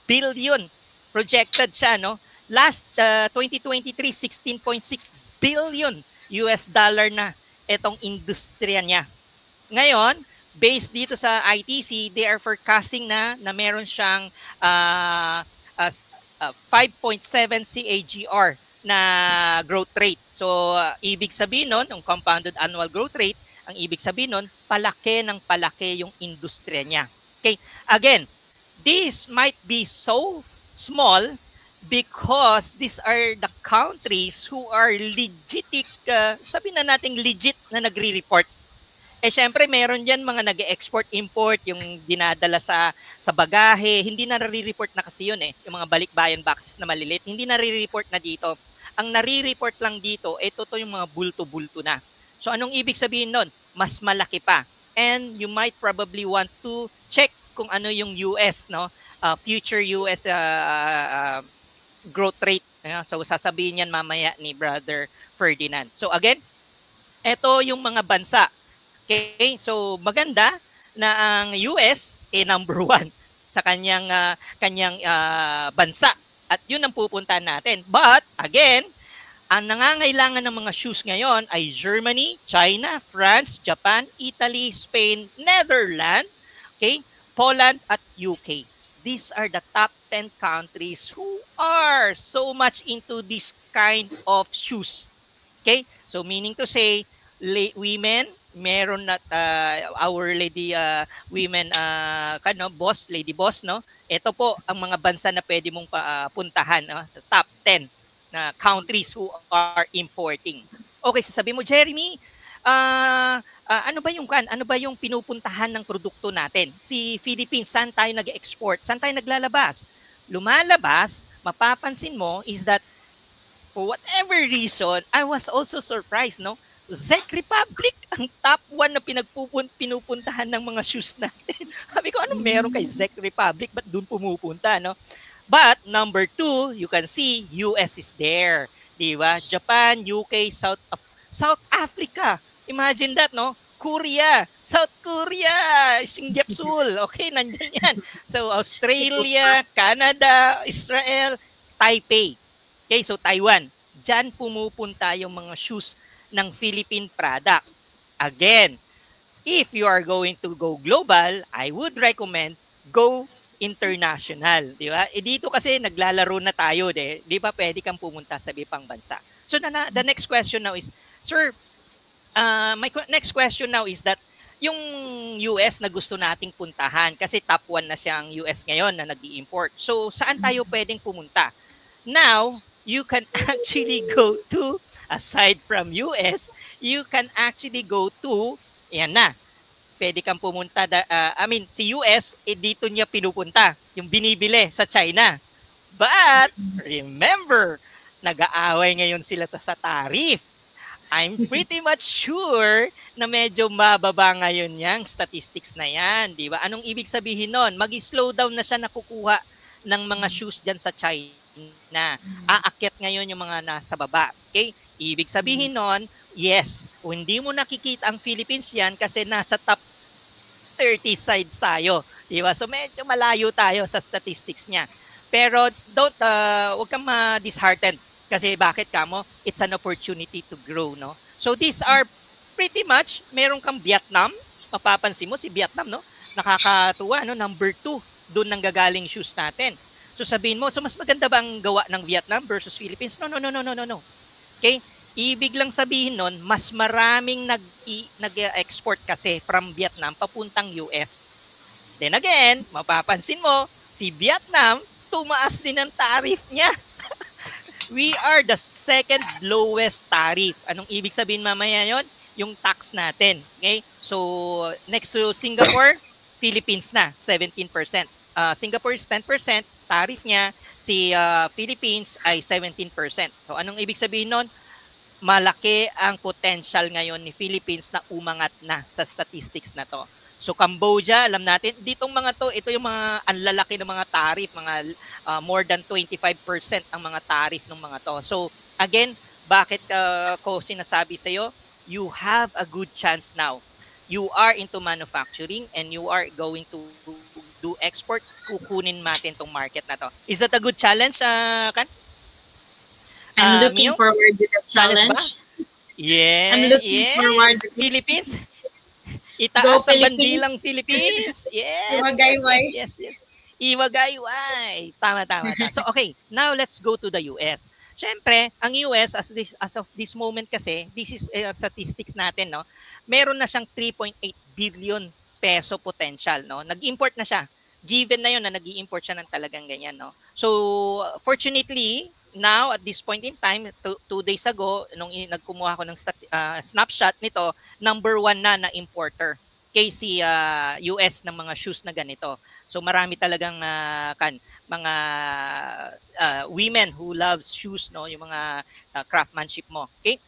billion projected siya, no? Last 2023, 16.6 billion US dollar na etong industriya niya. Ngayon, based dito sa ITC, they are forecasting na meron siyang as 5.7 CAGR na growth rate. So, ibig sabihin nun, yung compounded annual growth rate, ang ibig sabihin nun, palaki ng palaki yung industriya niya. Okay? Again, this might be so small because these are the countries who are legit, sabihin na natin legit na nagre-report. Syempre, meron dyan mga nag-export-import, yung dinadala sa bagahe. Hindi na nare-report na kasi yun yung mga balikbayan boxes na malilit. Hindi na nare-report na dito. Ang nare-report lang dito, ito yung mga bulto-bulto na. So, anong ibig sabihin nun? Mas malaki pa. And you might probably want to check kung ano yung US, no? Future US growth rate. So, sasabihin yan mamaya ni Brother Ferdinand. So, again, ito yung mga bansa. Okay, so maganda na ang US number 1 sa kanyang bansa at yun ang pupuntahan natin. But again, ang nangangailangan ng mga shoes ngayon ay Germany, China, France, Japan, Italy, Spain, Netherlands, okay, Poland at UK. These are the top 10 countries who are so much into this kind of shoes. Okay, so meaning to say, women, meron na our lady women boss, lady boss, no? Ito po ang mga bansa na pwede mong puntahan, top 10 na countries who are importing. Okay, sasabihin mo, Jeremy, ano ba yung pinupuntahan ng produkto natin? Si Philippines, saan tayo nag-export? Saan tayo naglalabas? Lumalabas, mapapansin mo is that for whatever reason, I was also surprised, no? Czech Republic ang top 1 na pinupuntahan ng mga shoes natin. Sabi ko, ano meron kay Czech Republic? Ba't doon pumupunta, no? But number 2, you can see US is there. Diba? Japan, UK, South Africa. Imagine that, no? Korea, South Korea, Singapore. Okay, nandyan yan. So, Australia, Canada, Israel, Taipei. Okay, so Taiwan. Diyan pumupunta yung mga shoes ng Philippine product. Again, if you are going to go global, I would recommend go international, di ba? Dito kasi naglalaro na tayo, di ba? Pwede kang pumunta sa ibang bansa. So the next question now is, sir, my next question now is that yung US na gusto nating puntahan kasi top 1 na siyang US ngayon na nag-i-import. So saan tayo pwedeng pumunta? Now, you can actually go to, aside from US, you can actually go to, yan na, pwede kang pumunta, si US, dito niya pinupunta, yung binibili sa China. But, remember, nag-aaway ngayon sila sa tariff. I'm pretty much sure na medyo mababa ngayon yung statistics na yan, di ba? Anong ibig sabihin nun? Mag-slow down na siya nakukuha ng mga shoes dyan sa China. Na aakyat ngayon yung mga nasa baba. Okay? Ibig sabihin nun, yes, hindi mo nakikita ang Philippines yan kasi nasa top 30 sides tayo. Diba? So medyo malayo tayo sa statistics niya. Pero huwag kang ma-disheartened kasi bakit kamo? It's an opportunity to grow, no? So these are pretty much, meron kang Vietnam, mapapansin mo si Vietnam, no? Nakakatuwa, no? Number 2, doon nanggagaling shoes natin. So sabihin mo, so mas maganda ba ang gawa ng Vietnam versus Philippines? No. Okay? Ibig lang sabihin nun, mas maraming nag-export kasi from Vietnam papuntang US. Then again, mapapansin mo, si Vietnam, tumaas din ang tariff niya. We are the second lowest tariff. Anong ibig sabihin mamaya yon? Yung tax natin. Okay? So, next to Singapore, Philippines na, 17%. Singapore is 10%, tariff niya, si Philippines ay 17%. So anong ibig sabihin nun? Malaki ang potential ngayon ni Philippines na umangat na sa statistics na to. So Cambodia, alam natin, ditong mga to, ito yung mga anlalaki ng mga tariff, mga more than 25% ang mga tariff ng mga to. So again, bakit ko sinasabi sa iyo? You have a good chance now. You are into manufacturing and you are going to do export, kukunin natin tong market na to. Is that a good challenge, Kan? I'm looking forward to the challenge. Yeah, I'm looking forward to Philippines. Itaas ang bandilang Philippines. Yes. Yes. Iwagayway. Tama. So, okay. Now, let's go to the US. Siyempre, ang US, as of this moment kasi, this is statistics natin, no? Meron na siyang 3.8 billion peso potential, no? Nag-import na siya. Given na yun na nag-i-import siya ng talagang ganyan, no? So, fortunately, now, at this point in time, 2 days ago, nung nagkumuha ko ng snapshot nito, number 1 na importer kay si US ng mga shoes na ganito. So, marami talagang mga women who loves shoes, no, yung mga craftsmanship mo. Okay?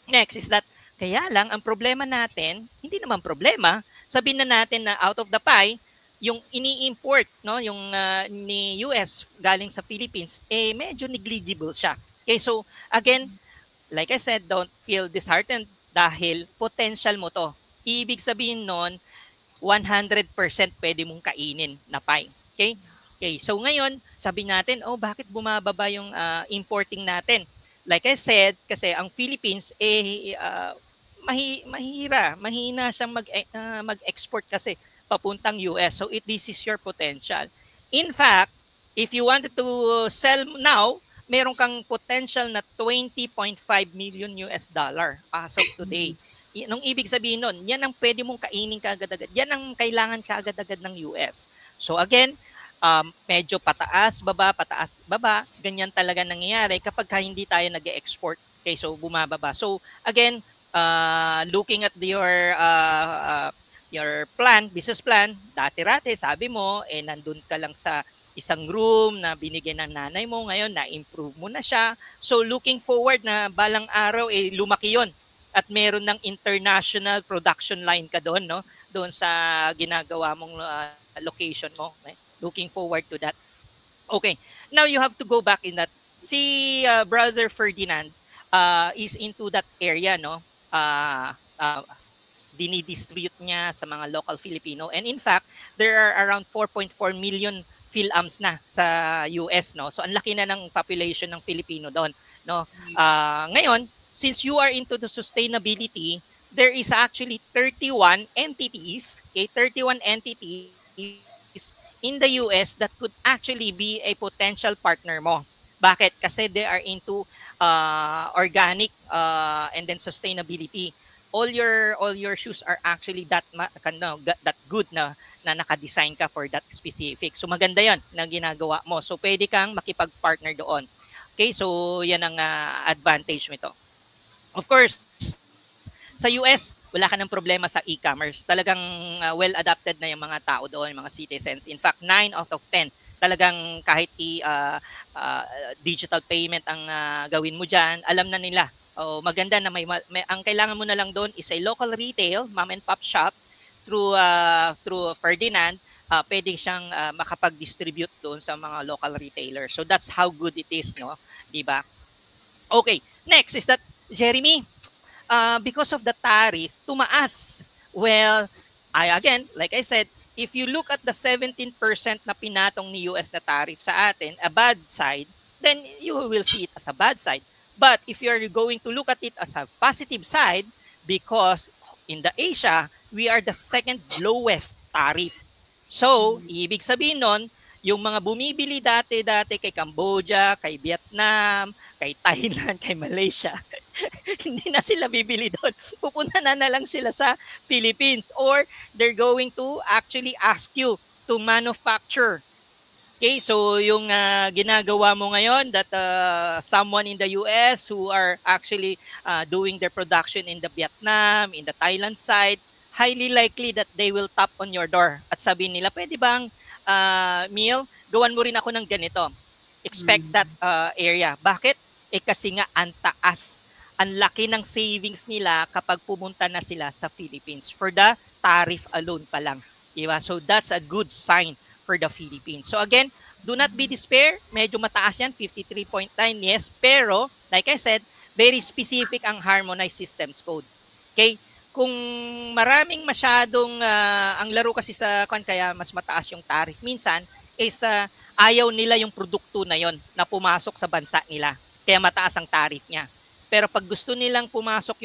Next is that, kaya lang, ang problema natin, hindi naman problema, sabihin na natin na out of the pie, yung ini-import, no, yung ni US galing sa Philippines, medyo negligible siya. Okay, so again, like I said, don't feel disheartened dahil potential mo to. Ibig sabihin nun, 100% pwede mong kainin na pie. Okay? Okay, so ngayon, sabi natin, bakit bumababa yung importing natin? Like I said, kasi ang Philippines, mahina siyang mag-export kasi papuntang US. So this is your potential. In fact, if you wanted to sell now, meron kang potential na 20.5 million US dollar as of today. Nung ibig sabihin nun, yan ang pwede mong kainin kaagad-agad. Yan ang kailangan kaagad-agad ng US. So again, medyo pataas, baba, ganyan talaga nangyayari kapag hindi tayo nag-export. Okay, so bumababa. So again, looking at your business plan, dati-rate, sabi mo, nandun ka lang sa isang room na binigyan ng nanay mo, ngayon na-improve mo na siya. So looking forward na balang araw, lumaki yon at meron ng international production line ka doon, no? Doon sa ginagawa mong location mo. Okay? Looking forward to that. Okay, now you have to go back in that. Si Brother Ferdinand is into that area, no? Dinidistribute niya sa mga local Filipino. And in fact, there are around 4.4 million PhilAms na sa US, no? So ang laki na ng population ng Filipino doon, no? Ngayon, since you are into the sustainability, there is actually 31 entities, okay, 31 entities in the US that could actually be a potential partner mo. Bakit? Kasi they are into organic and then sustainability. All your shoes are actually that good na naka-design ka for that specific. So maganda 'yon na ginagawa mo. So pwede kang makipag-partner doon. Okay? So yan ang advantage nito. Of course, sa US, wala ka ng problema sa e-commerce. Talagang well-adapted na yung mga tao doon, mga citizens. In fact, 9 out of 10 talagang kahit digital payment ang gawin mo diyan, alam na nila. Maganda na may ang kailangan mo na lang doon is a local retail, mom and pop shop through Ferdinand, pwede siyang makapag-distribute doon sa mga local retailers. So that's how good it is, no? 'Di ba? Okay, next is that Jeremy, because of the tariff tumaas. Well, again, like I said, if you look at the 17% na pinatong ni US na tariff sa atin, a bad side, then you will see it as a bad side. But if you're going to look at it as a positive side, because in the Asia, we are the second lowest tariff. So, ibig sabihin nun, yung mga bumibili dati kay Cambodia, kay Vietnam, kay Thailand, kay Malaysia, hindi na sila bibili doon. Pupunta na lang sila sa Philippines, or they're going to actually ask you to manufacture. Okay, so yung ginagawa mo ngayon that someone in the US who are actually doing their production in the Vietnam, in the Thailand side, highly likely that they will tap on your door at sabihin nila, pwede bang Miel, gawan mo rin ako ng ganito. Expect that area. Bakit? Kasi nga ang taas. Ang laki ng savings nila kapag pumunta na sila sa Philippines for the tariff alone pa lang. Diba? So that's a good sign for the Philippines. So again, do not be despair. Medyo mataas yan, 53.9, yes. Pero, like I said, very specific ang harmonized systems code. Okay? Kung maraming masyadong, ang laro kasi sa kaya mas mataas yung tariff, minsan is ayaw nila yung produkto na yon na pumasok sa bansa nila. Kaya mataas ang tariff niya. Pero pag gusto nilang pumasok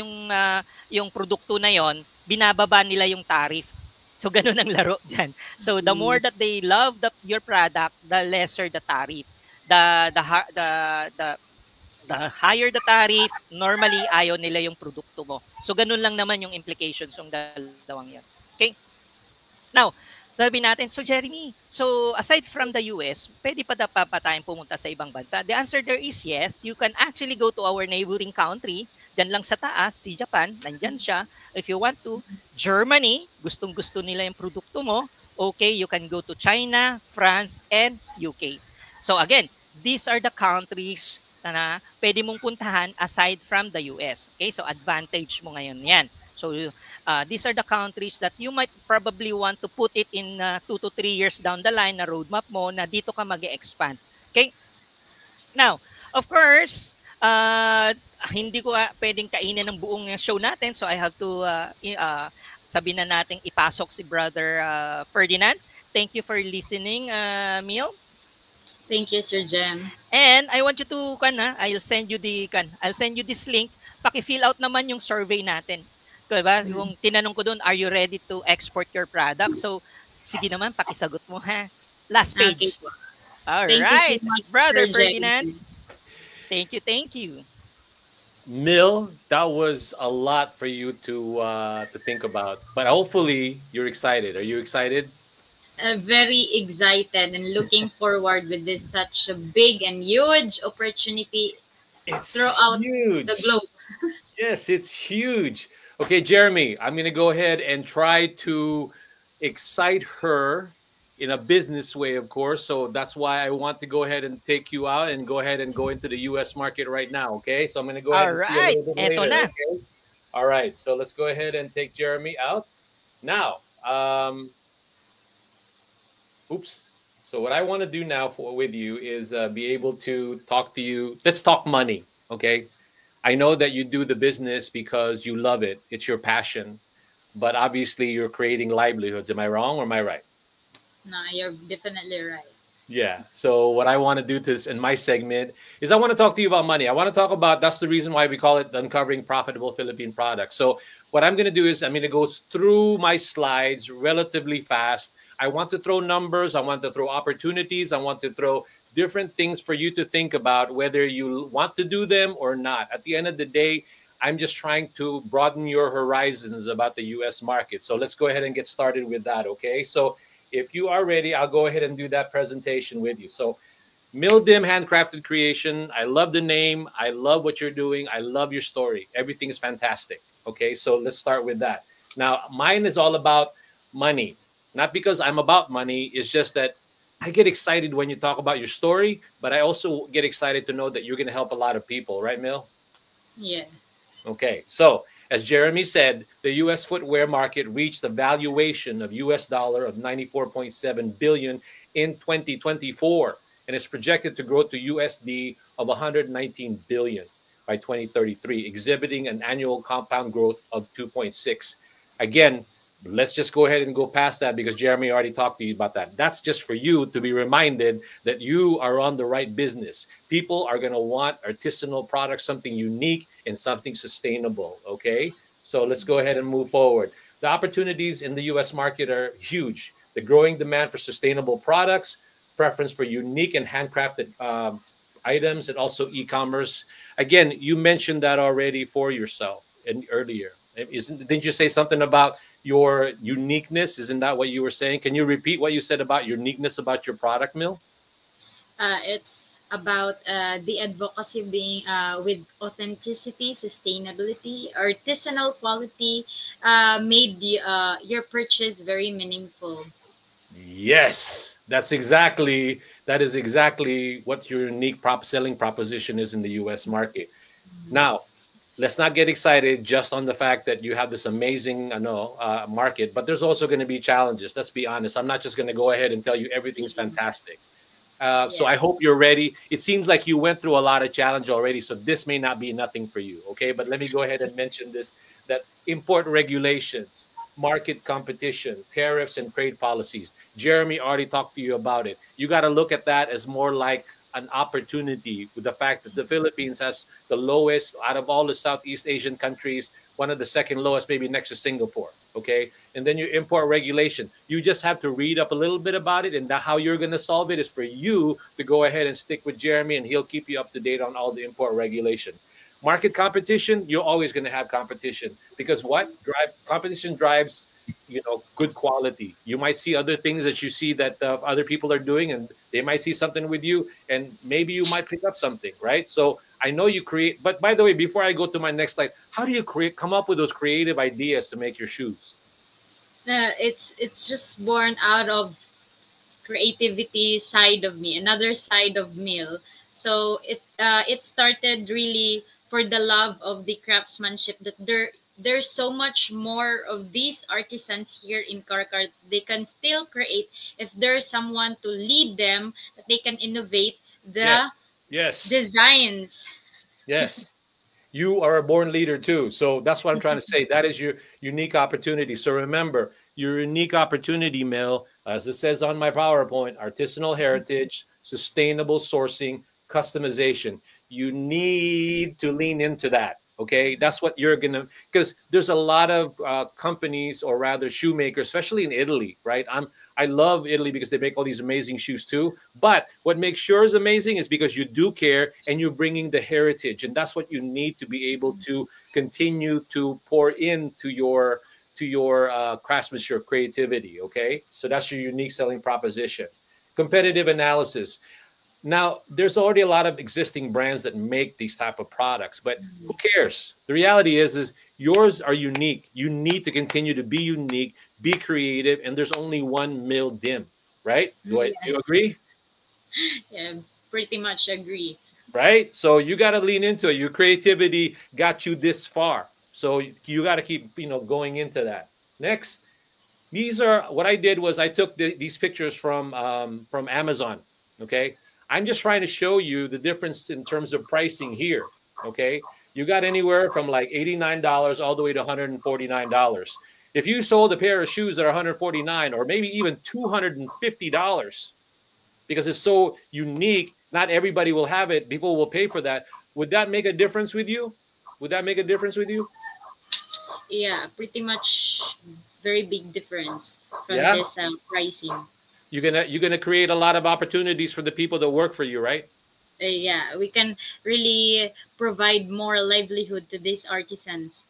yung produkto na yon, binababa nila yung tariff. So ganun ang laro dyan. So the more that they love your product, the lesser the tariff. The the higher the tariff, normally ayaw nila yung produkto mo. So ganun lang naman yung implications ng dalawang yan. Okay? Now, sabi natin, so Jeremy, so aside from the US, pwede pa tayong pumunta sa ibang bansa? The answer there is yes. You can actually go to our neighboring country. Diyan lang sa taas, si Japan, nandyan siya. If you want to, Germany, gustong-gusto nila yung produkto mo, okay, you can go to China, France, and UK. So again, these are the countries na pwede mong puntahan aside from the US. Okay, so advantage mo ngayon yan. So these are the countries that you might probably want to put it in 2 to 3 years down the line na roadmap mo na dito ka mag-expand. Okay? Now, of course, hindi ko pwedeng kainin ng buong show natin, so I have to sabi na nating ipasok si Brother Ferdinand. Thank you for listening, Mil. Thank you, Sir Jem. And I want you to I'll send you this link. Paki-fill out naman yung survey natin. Diba? Yung tinanong ko doon, are you ready to export your product? So, sige naman, pakisagot mo ha. Last page. Okay. All Thank right, you so much, Brother Sir Ferdinand. Jem. Thank you. Mil, that was a lot for you to think about. But hopefully, you're excited. Are you excited? Very excited and looking forward with this such a big and huge opportunity It's throughout huge. the globe. Yes, it's huge. Okay, Jeremy, I'm going to go ahead and try to excite her in a business way, of course. So that's why I want to go ahead and take you out and go ahead and go into the U.S. market right now. Okay, so I'm going to go ahead and see you a little bit Eto later. na. Okay? All right, so let's go ahead and take Jeremy out. Now, oops. So what I want to do now with you is be able to talk to you. Let's talk money, okay? I know that you do the business because you love it. It's your passion. But obviously, you're creating livelihoods. Am I wrong or am I right? No, you're definitely right. Yeah. So what I want to do in my segment is I want to talk to you about money. I want to talk about, that's the reason why we call it Uncovering Profitable Philippine Products. So what I'm going to do is I'm going to go through my slides relatively fast. I want to throw numbers. I want to throw opportunities. I want to throw different things for you to think about whether you want to do them or not. At the end of the day, I'm just trying to broaden your horizons about the U.S. market. So let's go ahead and get started with that, okay? So if you are ready, I'll go ahead and do that presentation with you. So Mildim Handcrafted Creation, I love the name. I love what you're doing. I love your story. Everything is fantastic. Okay, so let's start with that. Now, mine is all about money. Not because I'm about money. It's just that I get excited when you talk about your story, but I also get excited to know that you're going to help a lot of people. Right, Mil? Yeah. Okay, so as Jeremy said, the U.S. footwear market reached a valuation of U.S. dollar of 94.7 billion in 2024, and is projected to grow to USD of 119 billion by 2033, exhibiting an annual compound growth of 2.6. Again, let's just go ahead and go past that because Jeremy already talked to you about that. That's just for you to be reminded that you are on the right business. People are going to want artisanal products, something unique and something sustainable, okay? So let's go ahead and move forward. The opportunities in the U.S. market are huge. The growing demand for sustainable products, preference for unique and handcrafted items, and also e-commerce. Again, you mentioned that already for yourself and earlier. Didn't you say something about your uniqueness? Isn't that what you were saying? Can you repeat what you said about uniqueness about your product, Mil? It's about the advocacy being with authenticity, sustainability, artisanal quality made your purchase very meaningful. Yes, that is exactly what your unique selling proposition is in the U.S. market. Now, let's not get excited just on the fact that you have this amazing market, but there's also going to be challenges. Let's be honest. I'm not just going to go ahead and tell you everything's fantastic. So I hope you're ready. It seems like you went through a lot of challenge already, so this may not be nothing for you, okay? But let me go ahead and mention this, that import regulations, market competition, tariffs, and trade policies. Jeremy already talked to you about it. You got to look at that as more like an opportunity with the fact that the Philippines has the lowest out of all the Southeast Asian countries, one of the second lowest, maybe next to Singapore. okay? And then your import regulation. You just have to read up a little bit about it, and how you're going to solve it is for you to go ahead and stick with Jeremy, and he'll keep you up to date on all the import regulation. Market competition, you're always going to have competition, because competition drives, good quality. You might see other things that you see that other people are doing, and they might see something with you, and maybe you might pick up something, right? So I know you create, but by the way, before I go to my next slide, how do you come up with those creative ideas to make your shoes? It's just born out of creativity side of me, another side of Mill. So it started really for the love of the craftsmanship, that there's so much more of these artisans here in Caracar. They can still create if there's someone to lead them, that they can innovate the yes designs. Yes. You are a born leader too. So that's what I'm trying to say. That is your unique opportunity. So remember, your unique opportunity, Mel, as it says on my PowerPoint: artisanal heritage, sustainable sourcing, customization. You need to lean into that. Okay, that's what you're gonna, because there's a lot of companies, or rather shoemakers, especially in Italy, right? I love Italy because they make all these amazing shoes too. But what makes yours amazing is because you do care, and you're bringing the heritage, and that's what you need to be able to continue to pour into your craftsmanship, creativity. Okay, so that's your unique selling proposition. Competitive analysis. Now, there's already a lot of existing brands that make these type of products, but who cares? The reality is yours are unique. You need to continue to be unique, be creative, and there's only one Mill Dim, right? Do you agree? Yeah, pretty much agree. Right? So you got to lean into it. Your creativity got you this far. So you got to keep, going into that. Next, these are what I did was I took these pictures from Amazon. Okay. I'm just trying to show you the difference in terms of pricing here, okay? You got anywhere from like $89 all the way to $149. If you sold a pair of shoes that are $149, or maybe even $250, because it's so unique, not everybody will have it, people will pay for that. Would that make a difference with you? Would that make a difference with you? Yeah, pretty much very big difference from this pricing. You're gonna create a lot of opportunities for the people that work for you, right? Yeah, we can really provide more livelihood to these artisans.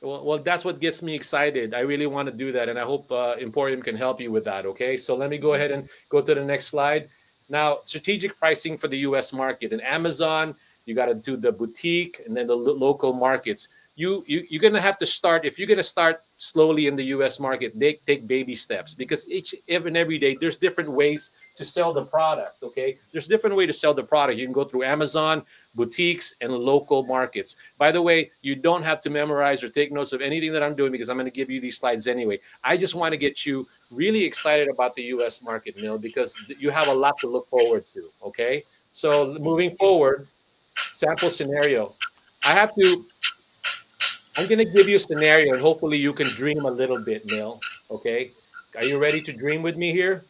Well, that's what gets me excited. I really want to do that, and I hope Emporium can help you with that. Okay, so let me go ahead and go to the next slide. Now, strategic pricing for the U.S. market. In Amazon, you got to do the boutique and then the local markets. You're going to have to start, if you're going to start slowly in the U.S. market, take baby steps, because every day there's different ways to sell the product, okay? There's different way to sell the product. You can go through Amazon, boutiques, and local markets. By the way, you don't have to memorize or take notes of anything that I'm doing, because I'm going to give you these slides anyway. I just want to get you really excited about the U.S. market, Mill, because you have a lot to look forward to, okay? So moving forward, sample scenario. I'm going to give you a scenario, and hopefully you can dream a little bit, Mill. Okay? Are you ready to dream with me here?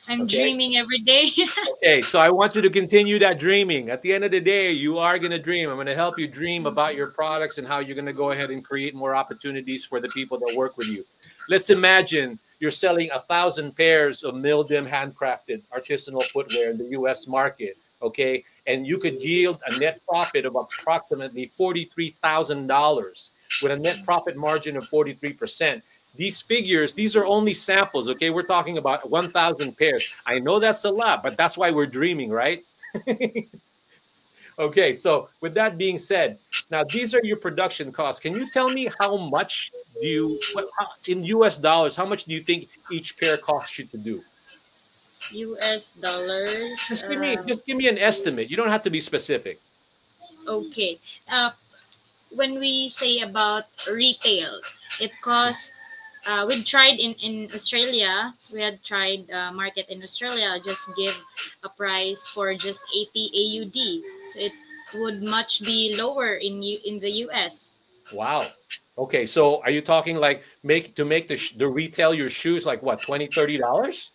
I'm dreaming every day. Okay, so I want you to continue that dreaming. At the end of the day, you are going to dream. I'm going to help you dream about your products and how you're going to go ahead and create more opportunities for the people that work with you. Let's imagine you're selling 1,000 pairs of Mill Dim handcrafted artisanal footwear in the U.S. market. Okay, and you could yield a net profit of approximately $43,000 with a net profit margin of 43%. These figures, these are only samples, okay? We're talking about 1,000 pairs. I know that's a lot, but that's why we're dreaming, right? Okay, so with that being said, now these are your production costs. Can you tell me how much in US dollars, how much do you think each pair costs you to do? US dollars. Just give me an estimate. You don't have to be specific. Okay. When we say about retail, it costs. We've tried in Australia. We had tried market in Australia. Just give a price for just 80 AUD. So it would much be lower in the US. Wow. Okay. So are you talking like make the retail your shoes like what, $20-$30?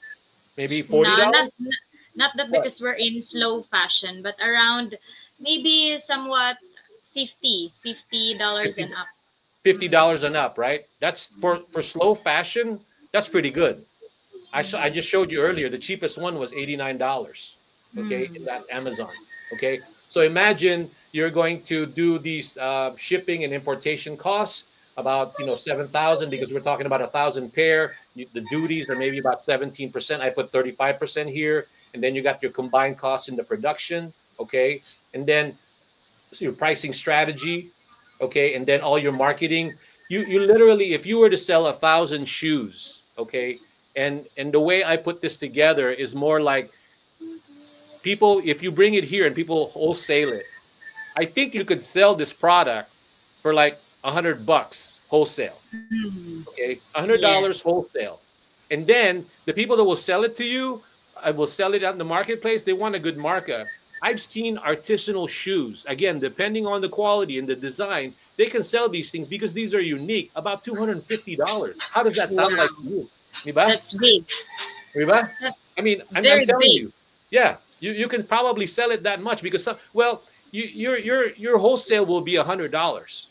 Maybe $40? No, not that, because we're in slow fashion, but around maybe somewhat $50 and up. $50 and up, right? That's for slow fashion. That's pretty good. I just showed you earlier. The cheapest one was $89. Okay, in that Amazon. Okay, so imagine you're going to do these shipping and importation costs about 7,000, because we're talking about 1,000 pair. The duties are maybe about 17%. I put 35% here, and then you got your combined costs in the production. Okay, and then your pricing strategy. Okay, and then all your marketing. You literally, if you were to sell 1,000 shoes, okay, and the way I put this together is more like, people, if you bring it here and people wholesale it, I think you could sell this product for like $100 wholesale. Okay, $100 wholesale, and then the people that will sell it to you, I will sell it on the marketplace. They want a good markup. I've seen artisanal shoes, again, depending on the quality and the design, they can sell these things because these are unique, about $250. How does that sound like to you? Diba? That's big. Diba? I mean, I'm telling you, yeah, you can probably sell it that much because your wholesale will be $100.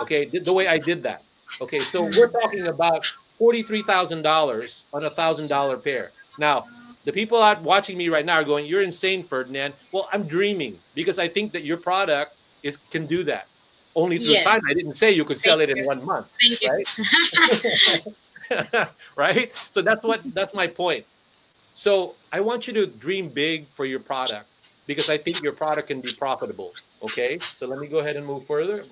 Okay, the way I did that. Okay, so we're talking about $43,000 on a $1,000 pair. Now, the people out watching me right now are going, "You're insane, Ferdinand." Well, I'm dreaming because I think that your product can do that. Only through time. I didn't say you could sell it in 1 month. Thank you. Right? Right? So that's my point. So I want you to dream big for your product because I think your product can be profitable. Okay? So let me go ahead and move further.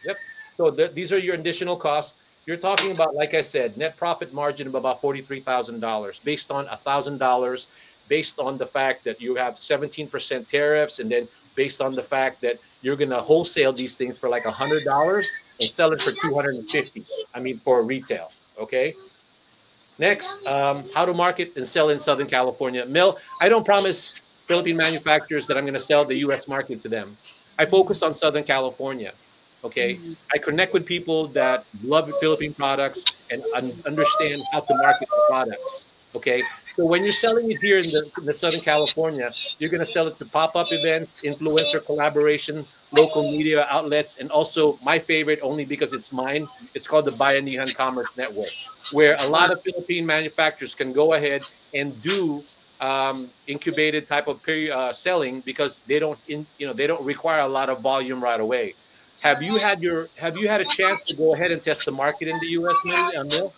Yep. So these are your additional costs. You're talking about, like I said, net profit margin of about $43,000 based on $1,000, based on the fact that you have 17% tariffs, and then based on the fact that you're going to wholesale these things for like $100 and sell it for $250. I mean, for retail. Okay. Next, how to market and sell in Southern California. Mil, I don't promise Philippine manufacturers that I'm going to sell the U.S. market to them. I focus on Southern California. Okay, I connect with people that love Philippine products and understand how to market the products. Okay, so when you're selling it here in the Southern California, you're going to sell it to pop-up events, influencer collaboration, local media outlets, and also my favorite, only because it's mine, it's called the Bayanihan Commerce Network, where a lot of Philippine manufacturers can go ahead and do incubated type of selling because they don't require a lot of volume right away. Have you had a chance to go ahead and test the market in the U.S., Mil?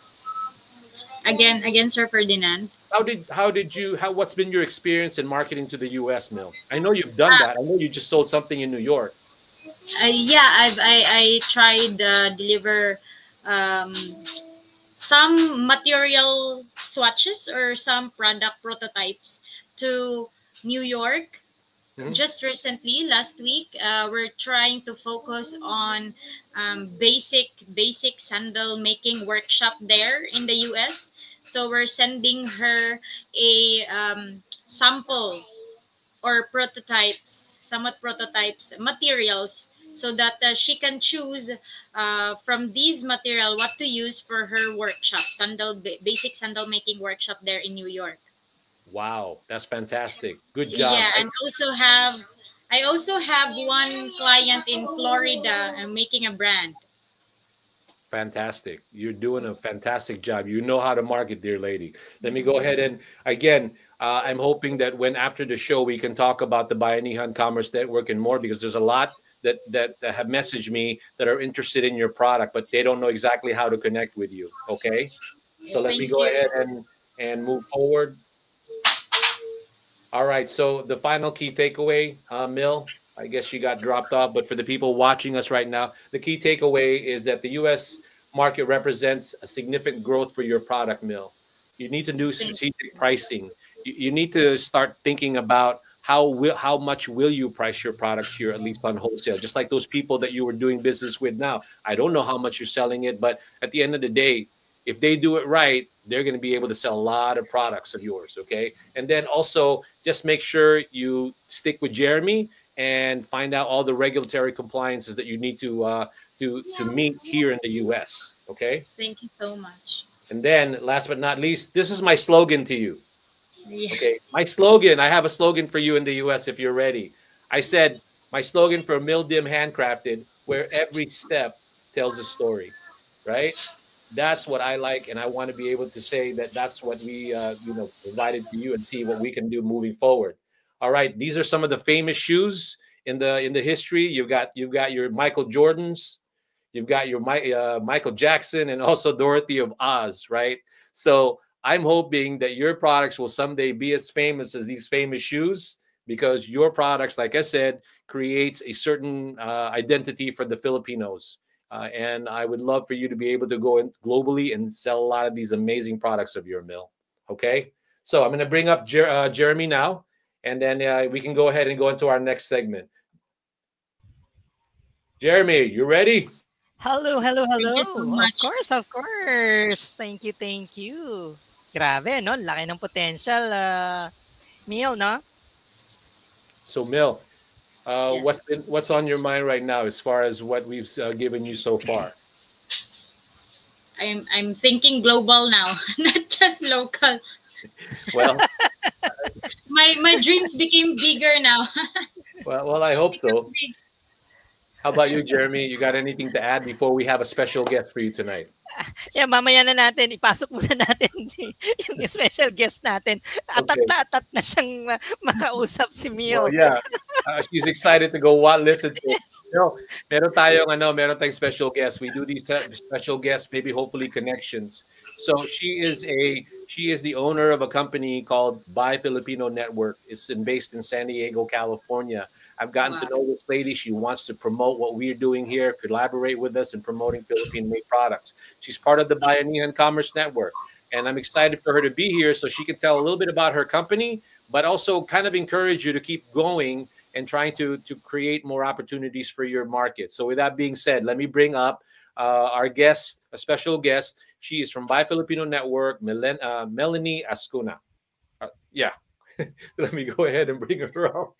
Again, Sir Ferdinand. What's been your experience in marketing to the U.S., Mil? I know you've done that. I know you just sold something in New York. I tried deliver some material swatches or some product prototypes to New York. Just recently, last week, we're trying to focus on basic sandal making workshop there in the US. So we're sending her a sample or somewhat prototypes materials, so that she can choose from these material what to use for her workshop, basic sandal making workshop there in New York. Wow, that's fantastic. Good job. Yeah, and I also have one client in Florida making a brand. Fantastic. You're doing a fantastic job. You know how to market, dear lady. Let me go ahead and again, I'm hoping that after the show we can talk about the Bayanihan Commerce Network and more, because there's a lot that have messaged me that are interested in your product, but they don't know exactly how to connect with you. Okay, so let me go ahead and move forward. All right, so the final key takeaway, Mil, I guess she got dropped off, but for the people watching us right now, the key takeaway is that the U.S. market represents a significant growth for your product, Mil. You need to do strategic pricing. You need to start thinking about how much will you price your product here, at least on wholesale, just like those people that you were doing business with now. I don't know how much you're selling it, but at the end of the day, if they do it right, they're going to be able to sell a lot of products of yours, okay? And then also just make sure you stick with Jeremy and find out all the regulatory compliances that you need to meet here in the U.S., okay? Thank you so much. And then last but not least, this is my slogan to you. Yes. Okay, my slogan, I have a slogan for you in the U.S. if you're ready. I said, my slogan for Mildim Handcrafted, where every step tells a story, right? That's what I like, and I want to be able to say that that's what we provided to you and see what we can do moving forward. All right, these are some of the famous shoes in the history. You've got your Michael Jordans, you've got your Michael Jackson, and also Dorothy of Oz, right? So I'm hoping that your products will someday be as famous as these famous shoes, because your products, like I said, creates a certain identity for the Filipinos. And I would love for you to be able to go in globally and sell a lot of these amazing products of your mill. Okay. So I'm going to bring up Jeremy now, and then we can go ahead and go into our next segment. Jeremy, you ready? Hello, hello, Thank hello. you so much. Of course, of course. Thank you, thank you. Grabe, no? Laki ng potential, Mill, no? So, Mill, Yeah. what's on your mind right now as far as what we've given you so far? I'm thinking global now, not just local. Well, My dreams became bigger now. well, I hope so. How about you, Jeremy? You got anything to add before we have a special guest for you tonight? Yeah, mamaya na natin. Ipasok muna natin yung special guest natin. Atat Okay. na atat na siyang makausap si Mill. Well, yeah. She's excited to go listen to it. No, meron tayong special guest. We do these special guests, maybe hopefully connections. So she is the owner of a company called Buy Filipino Network. It's based in San Diego, California. I've gotten to know this lady. She wants to promote what we're doing here, collaborate with us in promoting Philippine-made products. She's part of the Bayanihan Commerce Network. And I'm excited for her to be here so she can tell a little bit about her company, but also kind of encourage you to keep going and trying to create more opportunities for your market. So with that being said, let me bring up our guest, a special guest. She is from Buy Filipino Network, Melanie Ascuna. Yeah. Let me go ahead and bring her up.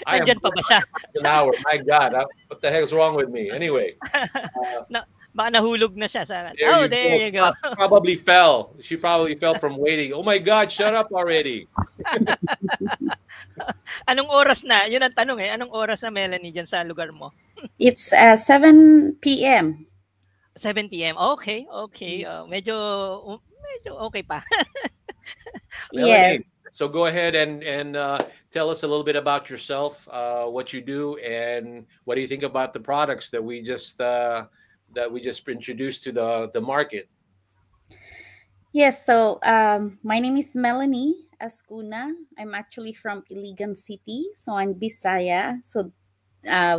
Nandyan pa ba siya? An hour. My God, what the heck is wrong with me? Anyway. Baka nahulog na siya sa... There you go. Probably fell. She probably fell from waiting. Oh my God, shut up already. Anong oras na? Yun ang tanong eh. Anong oras na, Melanie, dyan sa lugar mo? It's 7 p.m. 7 p.m. Okay, okay. Medyo okay pa. Melanie, Yes. so go ahead and tell us a little bit about yourself, what you do, and what do you think about the products that we just introduced to the market. Yes, so my name is Melanie Ascuna. I'm actually from Iligan City, so I'm Bisaya. So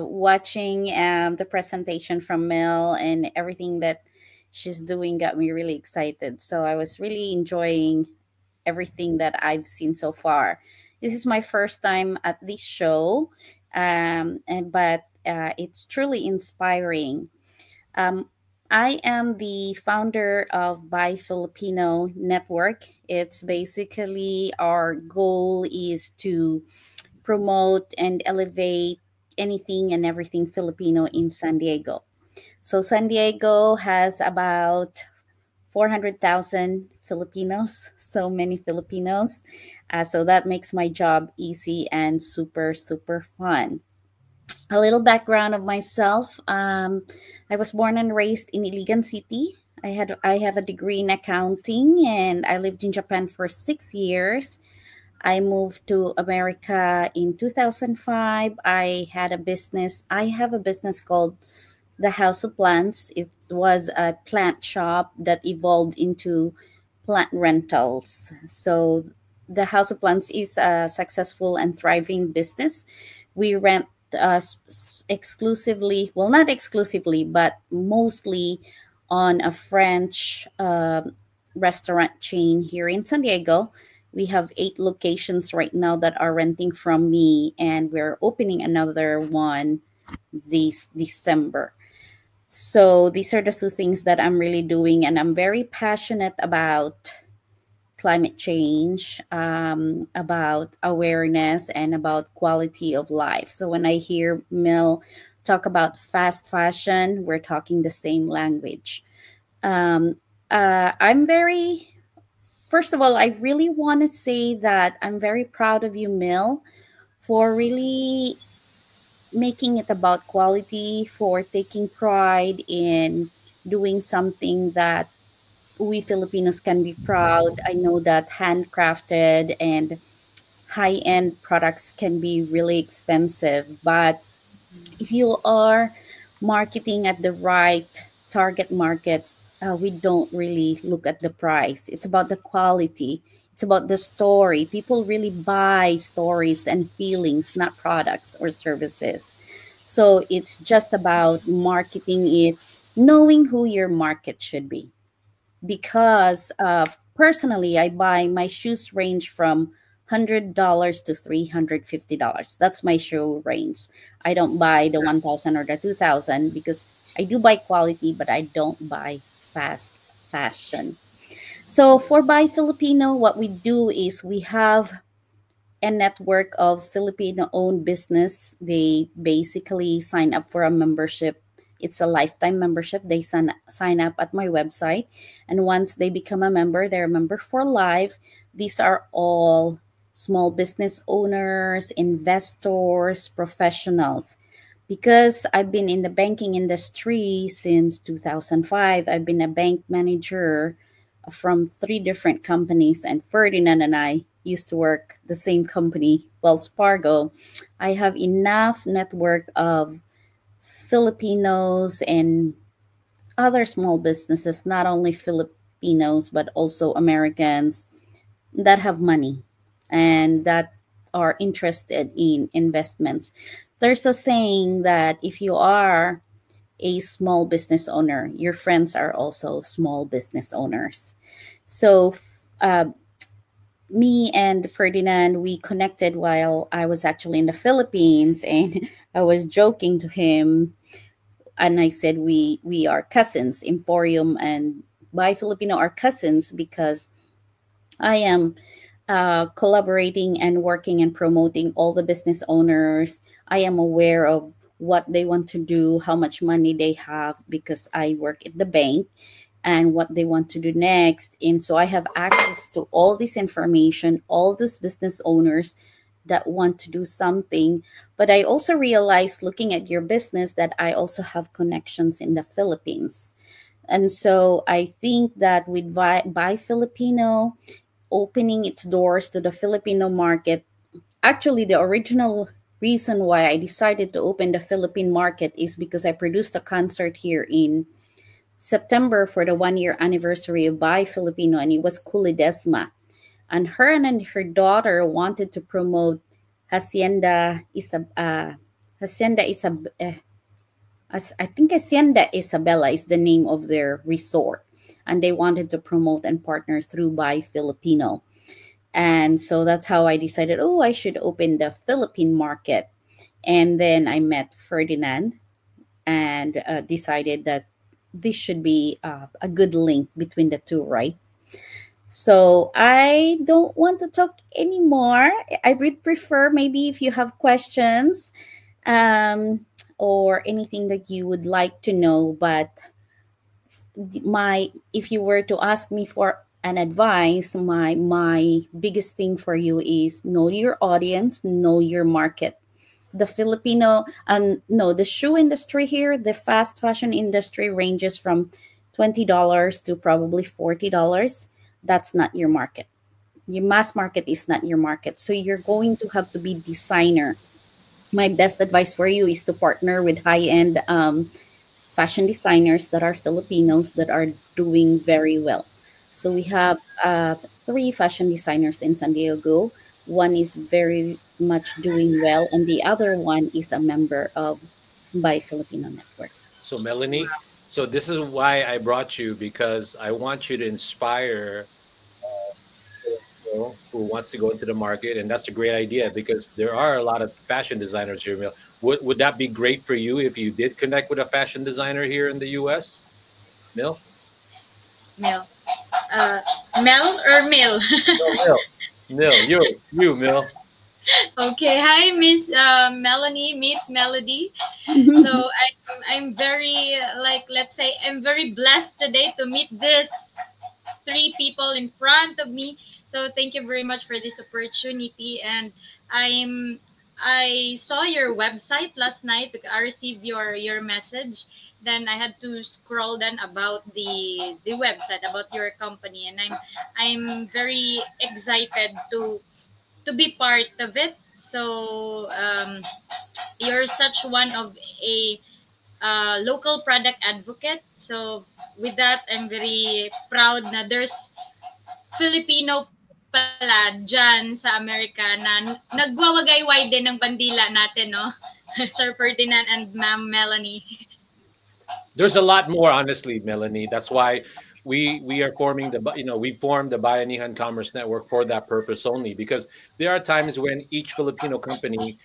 watching the presentation from Mel and everything that she's doing got me really excited. So I was really enjoying everything that I've seen so far. This is my first time at this show, but it's truly inspiring. I am the founder of Buy Filipino Network. It's basically our goal is to promote and elevate anything and everything Filipino in San Diego. So San Diego has about 400,000 Filipinos, so many Filipinos. So that makes my job easy and super, super fun. A little background of myself. I was born and raised in Iligan City. I have a degree in accounting, and I lived in Japan for 6 years. I moved to America in 2005. I have a business called the House of Plants. It was a plant shop that evolved into plant rentals. So the House of Plants is a successful and thriving business. We rent exclusively, well, not exclusively, but mostly on a French restaurant chain here in San Diego. We have 8 locations right now that are renting from me, and we're opening another one this December. So these are the 2 things that I'm really doing, and I'm very passionate about climate change, about awareness, and about quality of life. So when I hear Mel talk about fast fashion, we're talking the same language. First of all, I really want to say that I'm very proud of you, Mel, for really making it about quality, for taking pride in doing something that we Filipinos can be proud. I know that handcrafted and high-end products can be really expensive, but if you are marketing at the right target market, we don't really look at the price. It's about the quality. It's about the story. People really buy stories and feelings, not products or services. So it's just about marketing it, knowing who your market should be. Because personally, I buy my shoes range from $100 to $350. That's my shoe range. I don't buy the 1,000 or the 2,000 because I do buy quality, but I don't buy fast fashion. So for Buy Filipino, what we do is we have a network of Filipino-owned business. They basically sign up for a membership. It's a lifetime membership. They sign up at my website. And once they become a member, they're a member for life. These are all small business owners, investors, professionals. Because I've been in the banking industry since 2005, I've been a bank manager from 3 different companies, and Ferdinand and I used to work the same company, Wells Fargo. I have enough network of Filipinos and other small businesses, not only Filipinos, but also Americans that have money and that are interested in investments. There's a saying that if you are a small business owner, your friends are also small business owners. So, me and Ferdinand, we connected while I was actually in the Philippines, and I was joking to him, and I said we are cousins. Emporium and Buy Filipino are cousins because I am collaborating and working and promoting all the business owners. I am aware of what they want to do, how much money they have, because I work at the bank, and what they want to do next. And so I have access to all this information, all these business owners that want to do something. But I also realized, looking at your business, that I also have connections in the Philippines. And so I think that with Buy Filipino opening its doors to the Filipino market, actually the original reason why I decided to open the Philippine market is because I produced a concert here in September for the 1-year anniversary of Buy Filipino, and it was Kulidesma. And her daughter wanted to promote Hacienda I think Hacienda Isabela is the name of their resort, and they wanted to promote and partner through Buy Filipino. And so that's how I decided, oh, I should open the Philippine market. And then I met Ferdinand and decided that this should be a good link between the two, right? So I don't want to talk anymore. I would prefer maybe if you have questions or anything that you would like to know. But if you were to ask me for an advice, my biggest thing for you is know your audience, know your market. The the shoe industry here, the fast fashion industry ranges from $20 to probably $40. That's not your market. Your mass market is not your market. So you're going to have to be designer. My best advice for you is to partner with high-end fashion designers that are Filipinos that are doing very well. So we have 3 fashion designers in San Diego. One is very much doing well, and the other one is a member of Buy Filipino Network. So Melanie, so this is why I brought you, because I want you to inspire who wants to go into the market, and that's a great idea because there are a lot of fashion designers here. Mel, would that be great for you if you did connect with a fashion designer here in the U.S.? Mel? Mel. Mel or Mil? No, Mel. You, Mel. Okay, hi, Miss Melanie. Meet Melody. So I'm very let's say I'm very blessed today to meet this 3 people in front of me. So thank you very much for this opportunity, and I'm I saw your website last night. I received your message. Then I had to scroll then about the website about your company, and I'm very excited to be part of it. So you're such one of a local product advocate. So with that, I'm very proud na there's Filipino pala dyan sa Amerika na nagwawagayway din ng bandila natin, no? Sir Ferdinand and Ma'am Melanie. There's a lot more, honestly, Melanie. That's why we are forming we formed the Bayanihan Commerce Network for that purpose only, because there are times when each Filipino company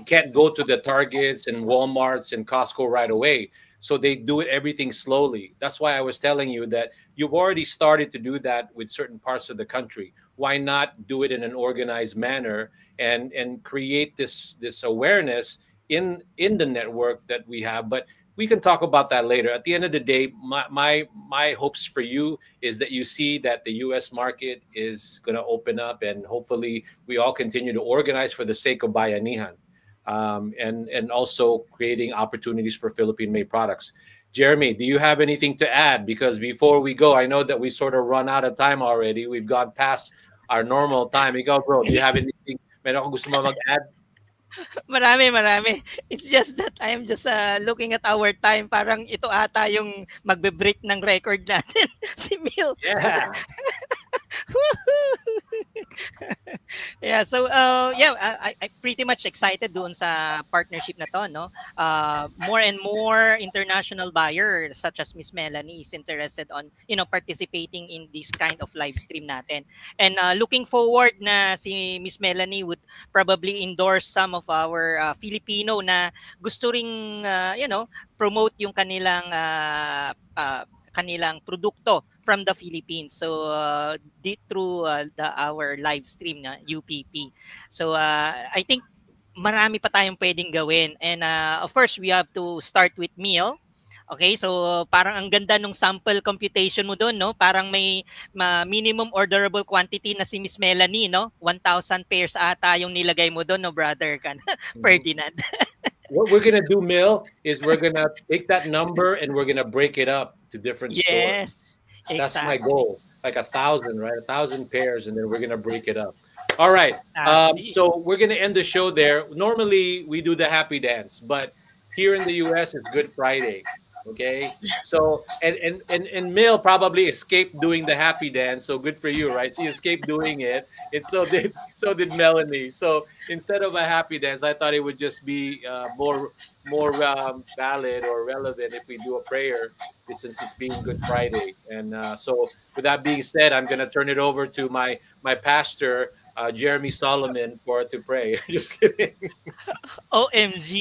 can't go to the Targets and Walmarts and Costco right away. So they do everything slowly. That's why I was telling you that you've already started to do that with certain parts of the country. Why not do it in an organized manner and create this awareness in the network that we have? But we can talk about that later. At the end of the day, my hopes for you is that you see that the U.S. market is going to open up, and hopefully we all continue to organize for the sake of Bayanihan, and also creating opportunities for Philippine-made products. Jeremy, do you have anything to add? Because before we go, I know that we sort of run out of time already. We've gone past our normal time. Ikaw, bro, do you have anything? Meron kang gusto mo mag-add? Marami. It's just that I am just looking at our time. Parang ito ata yung magbe-break ng record natin. Si Mil. Yeah. Yeah, so I pretty much excited doon sa partnership na to, no? More and more international buyers such as Miss Melanie is interested on, participating in this kind of live stream natin. And looking forward na si Miss Melanie would probably endorse some of our Filipino na gusto ring promote yung kanilang produkto from the Philippines. So through our live stream na UPP. So I think marami pa tayong pwedeng gawin. And of course, we have to start with meal. Okay, so parang ang ganda nung sample computation mo doon, no? Parang may minimum orderable quantity na si Miss Melanie, no? 1,000 pairs ata yung nilagay mo doon, no, brother Ferdinand. What we're gonna do, Mil, is we're gonna take that number and we're gonna break it up to different stores. Yes, That's exactly. my goal. Like 1,000, right? 1,000 pairs, and then we're gonna break it up. All right. So we're gonna end the show there. Normally we do the happy dance, but here in the US it's Good Friday. Okay. So and Mil probably escaped doing the happy dance. So good for you, right? She escaped doing it. And so did Melanie. So instead of a happy dance, I thought it would just be more valid or relevant if we do a prayer, since it's being Good Friday. And so with that being said, I'm gonna turn it over to my pastor, Jeremy Solomon, to pray. Just kidding. OMG,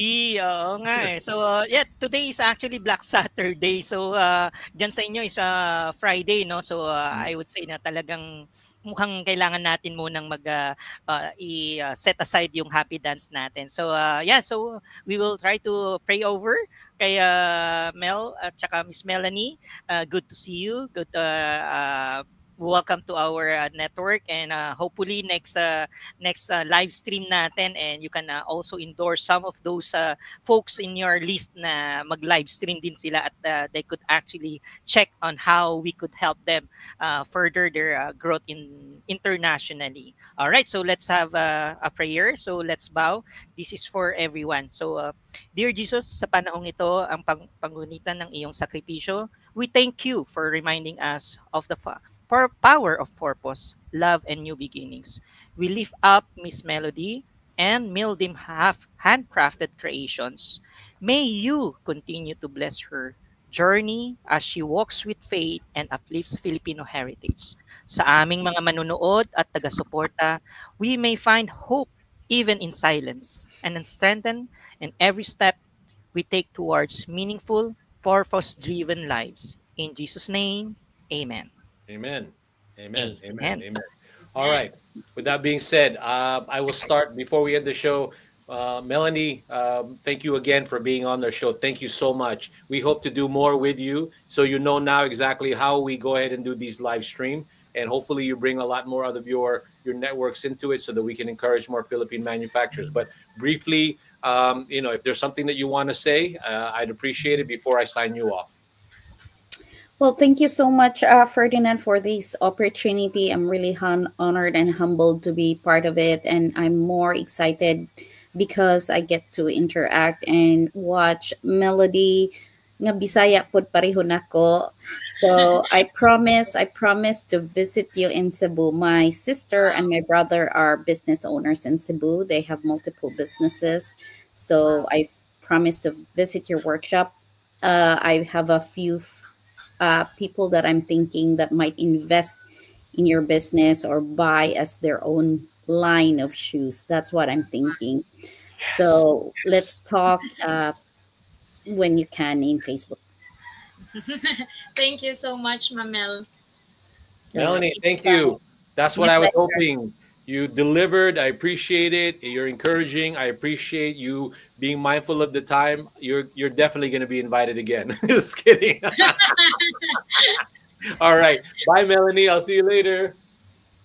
oo nga eh. So today is actually Black Saturday. So dyan sa inyo is Friday, no? So I would say na talagang mukhang kailangan natin munang set aside yung happy dance natin. So so we will try to pray over kay Mel at saka Miss Melanie. Good to see you. Good welcome to our network, and hopefully next live stream natin, and you can also endorse some of those folks in your list na mag live stream din sila, at they could actually check on how we could help them further their growth internationally. All right, so let's have a prayer. So let's bow. This is for everyone. So dear Jesus, sa panahong ito, ang pangunitan ng iyong sakripisyo, we thank you for reminding us of the power of purpose, love, and new beginnings. We lift up Miss Melody and Mildim handcrafted creations. May you continue to bless her journey as she walks with faith and uplifts Filipino heritage. Sa aming mga manunood at taga-suporta, we may find hope even in silence, and strengthen in every step we take towards meaningful, purpose-driven lives. In Jesus' name, amen. Amen. Amen. Amen. Amen. All right. With that being said, I will start before we end the show. Melanie, thank you again for being on the show. Thank you so much. We hope to do more with you, so you know now exactly how we go ahead and do these live stream. and hopefully you bring a lot more out of your networks into it so that we can encourage more Philippine manufacturers. But briefly, if there's something that you want to say, I'd appreciate it before I sign you off. Well, thank you so much, Ferdinand, for this opportunity. I'm really honored and humbled to be part of it. And I'm more excited because I get to interact and watch Melody. Nga Bisaya pod pareho nako. So I promise to visit you in Cebu. My sister and my brother are business owners in Cebu. They have multiple businesses. So I promise to visit your workshop. I have a few people that I'm thinking that might invest in your business or buy as their own line of shoes. That's what I'm thinking. So let's talk when you can in Facebook. Thank you so much, Mamel. Melanie, thank you. That's what I was hoping. You delivered. I appreciate it. You're encouraging. I appreciate you being mindful of the time. You're definitely going to be invited again. Just kidding. All right. Bye, Melanie. I'll see you later.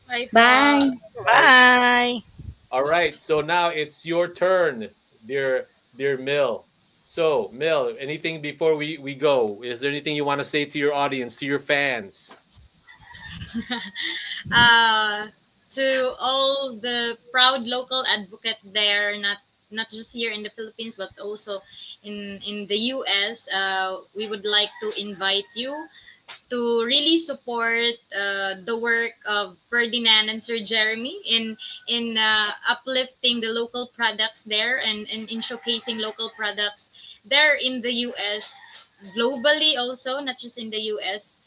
Bye. Bye. Bye. All right. So now it's your turn, dear Mil. So, Mil, anything before we go? Is there anything you want to say to your audience, to your fans? To all the proud local advocate there, not just here in the Philippines, but also in the US, we would like to invite you to really support the work of Ferdinand and Sir Jeremy in uplifting the local products there and in showcasing local products there in the US, globally also, not just in the US.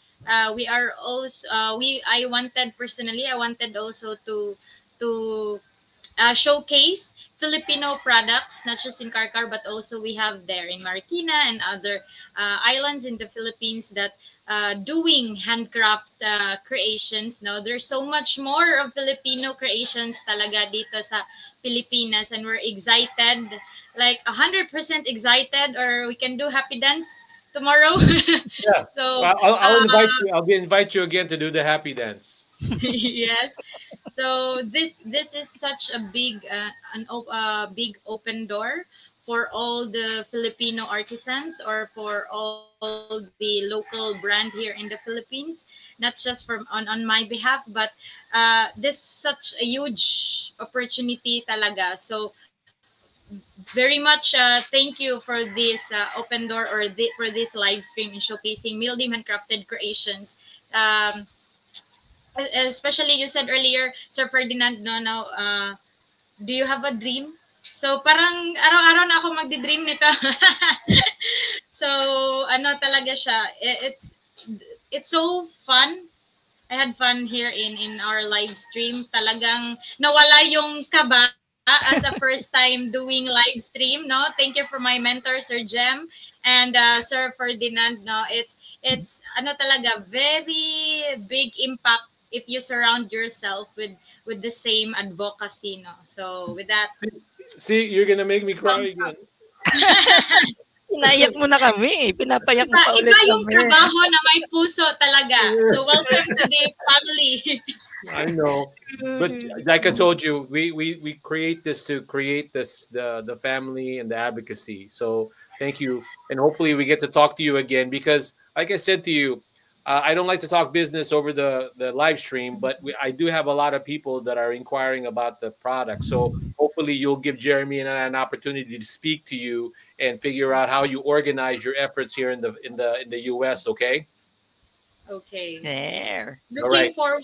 We are also I wanted also to showcase Filipino products, not just in Karkar, but also we have there in Marikina and other islands in the Philippines that doing handcraft creations. No, there's so much more of Filipino creations talaga dito sa Pilipinas, and we're excited, like 100% excited, or we can do happy dance tomorrow. Yeah. So I'll invite you. I'll invite you again to do the happy dance. Yes. So this is such a big big open door for all the Filipino artisans or for all the local brand here in the Philippines, not just on my behalf, but this such a huge opportunity talaga. So very much thank you for this open door for this live stream in showcasing Mildim Handcrafted Creations. Especially you said earlier, Sir Ferdinand, do you have a dream? So parang araw-araw na ako magdi-dream nito. So talaga siya. It's so fun. I had fun here in our live stream. Talagang nawala yung kaba as a first time doing live stream. No, thank you for my mentor, Sir Jem, and Sir Ferdinand. No, it's talaga very big impact if you surround yourself with the same advocacy. No, so with that. See, you're gonna make me cry again. Pinayak mo na kami. Pinapayak mo pa ulit Iba yung kami. trabaho na may puso talaga. So welcome to the family. I know, but like I told you, we create this to create the family and the advocacy. So thank you, and hopefully we get to talk to you again, because like I said to you, I don't like to talk business over the live stream, but I do have a lot of people that are inquiring about the product. So hopefully you'll give Jeremy an opportunity to speak to you and figure out how you organize your efforts here in the US. Okay. Okay. There. Looking forward.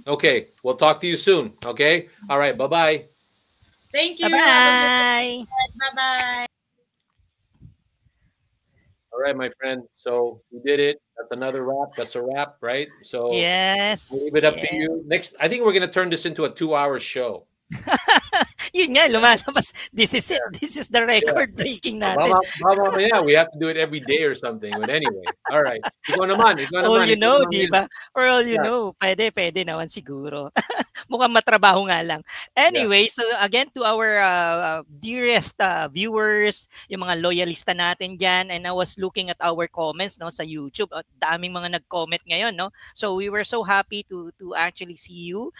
Okay. We'll talk to you soon. Okay. All right. Bye-bye. Thank you. Bye-bye. Bye-bye. All right, my friend. So we did it. That's another wrap. That's a wrap, right? So Yes. I'll leave it up to you. Next, I think we're going to turn this into a 2-hour show. Yun nga, lumalabas. This is it. This is the record breaking natin. Yeah, we have to do it every day or something. But anyway, all right. Ikaw naman. All you know, di ba? For all you know, pwede naman siguro. Mukhang matrabaho nga lang. Anyway, so again, to our dearest viewers, yung mga loyalista natin dyan, and I was looking at our comments no sa YouTube. Daming mga nag-comment ngayon, no? So we were so happy to actually see you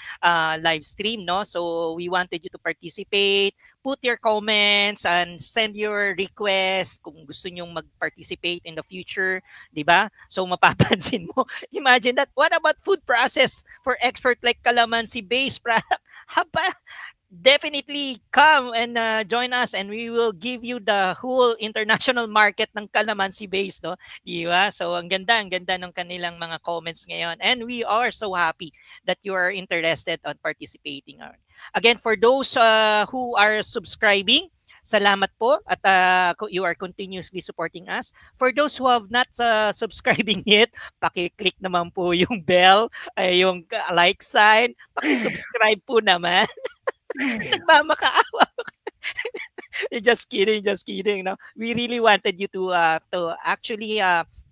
live stream, no? So we wanted you to participate, put your comments and send your requests kung gusto nyong mag-participate in the future, di ba? So mapapansin mo, imagine that. What about food process for expert like calamansi based product? Haba, definitely come and join us and we will give you the whole international market ng calamansi base, no? Diba? So ang ganda ng kanilang mga comments ngayon, and we are so happy that you are interested on participating. Again, for those who are subscribing, salamat po at you are continuously supporting us. For those who have not subscribing yet, paki-click naman po yung bell, yung like sign, paki-subscribe po naman. Nagmamakaawa. Just kidding. No? We really wanted you to actually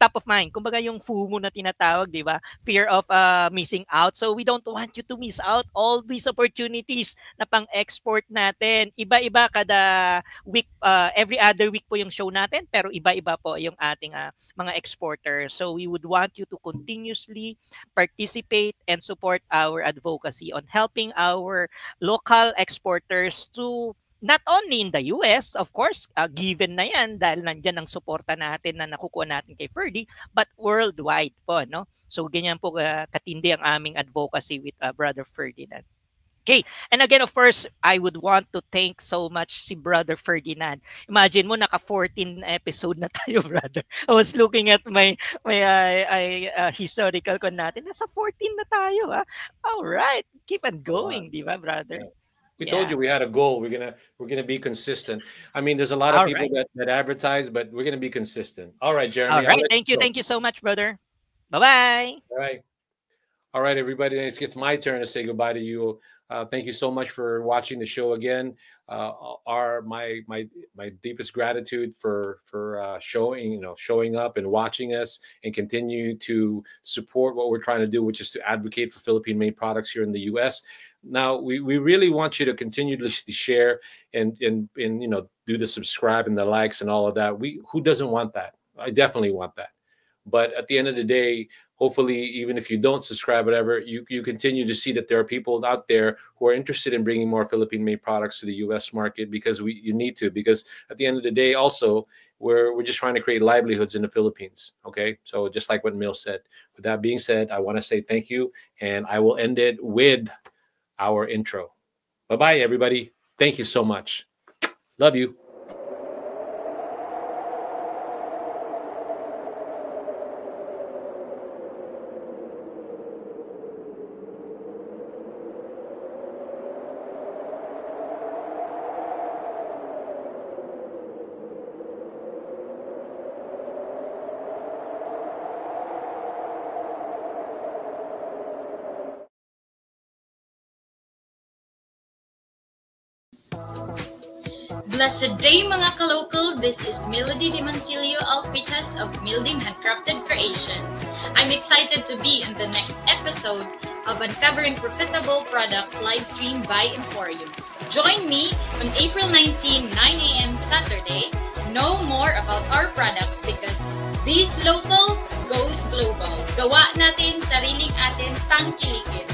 top of mind. Kumbaga yung FOMO na tinatawag, di ba? Fear of missing out. So we don't want you to miss out all these opportunities na pang-export natin. Iba-iba kada week, every other week po yung show natin, pero iba-iba po yung ating mga exporters. So we would want you to continuously participate and support our advocacy on helping our local exporters to not only in the US, of course, given na yan dahil nandyan ang suporta natin na nakukuha natin kay Ferdy, but worldwide po, no? So ganyan po katindi ang aming advocacy with Brother Ferdinand. Okay, and again, of course, I would want to thank so much si Brother Ferdinand. Imagine mo, naka 14 episode na tayo, brother. I was looking at my historical con natin. Nasa 14 na tayo, ha? All right, keep on going, di ba, brother? We told you we had a goal. We're gonna be consistent. I mean, there's a lot of people that advertise, but we're gonna be consistent. All right, Jeremy. All right, thank you so much, brother. Bye-bye. All right, everybody. It's my turn to say goodbye to you. Thank you so much for watching the show again. My deepest gratitude for showing up and watching us and continue to support what we're trying to do, which is to advocate for Philippine-made products here in the U.S. Now, we really want you to continue to share and do the subscribe and the likes and all of that. Who doesn't want that? I definitely want that. But at the end of the day, hopefully, even if you don't subscribe, whatever, you continue to see that there are people out there who are interested in bringing more Philippine-made products to the U.S. market, because you need to. Because at the end of the day, also, we're just trying to create livelihoods in the Philippines. Okay, so just like what Mil said. With that being said, I want to say thank you, and I will end it with our intro. Bye-bye, everybody. Thank you so much. Love you. Blessed day mga ka-local, this is Melody Dimancilio Alpitas of Mildim Handcrafted Creations. I'm excited to be in the next episode of Uncovering Profitable Products live stream by Emporium. Join me on April 19, 9 a.m. Saturday. Know more about our products because this local goes global. Gawa natin, sariling atin, tangkilikin.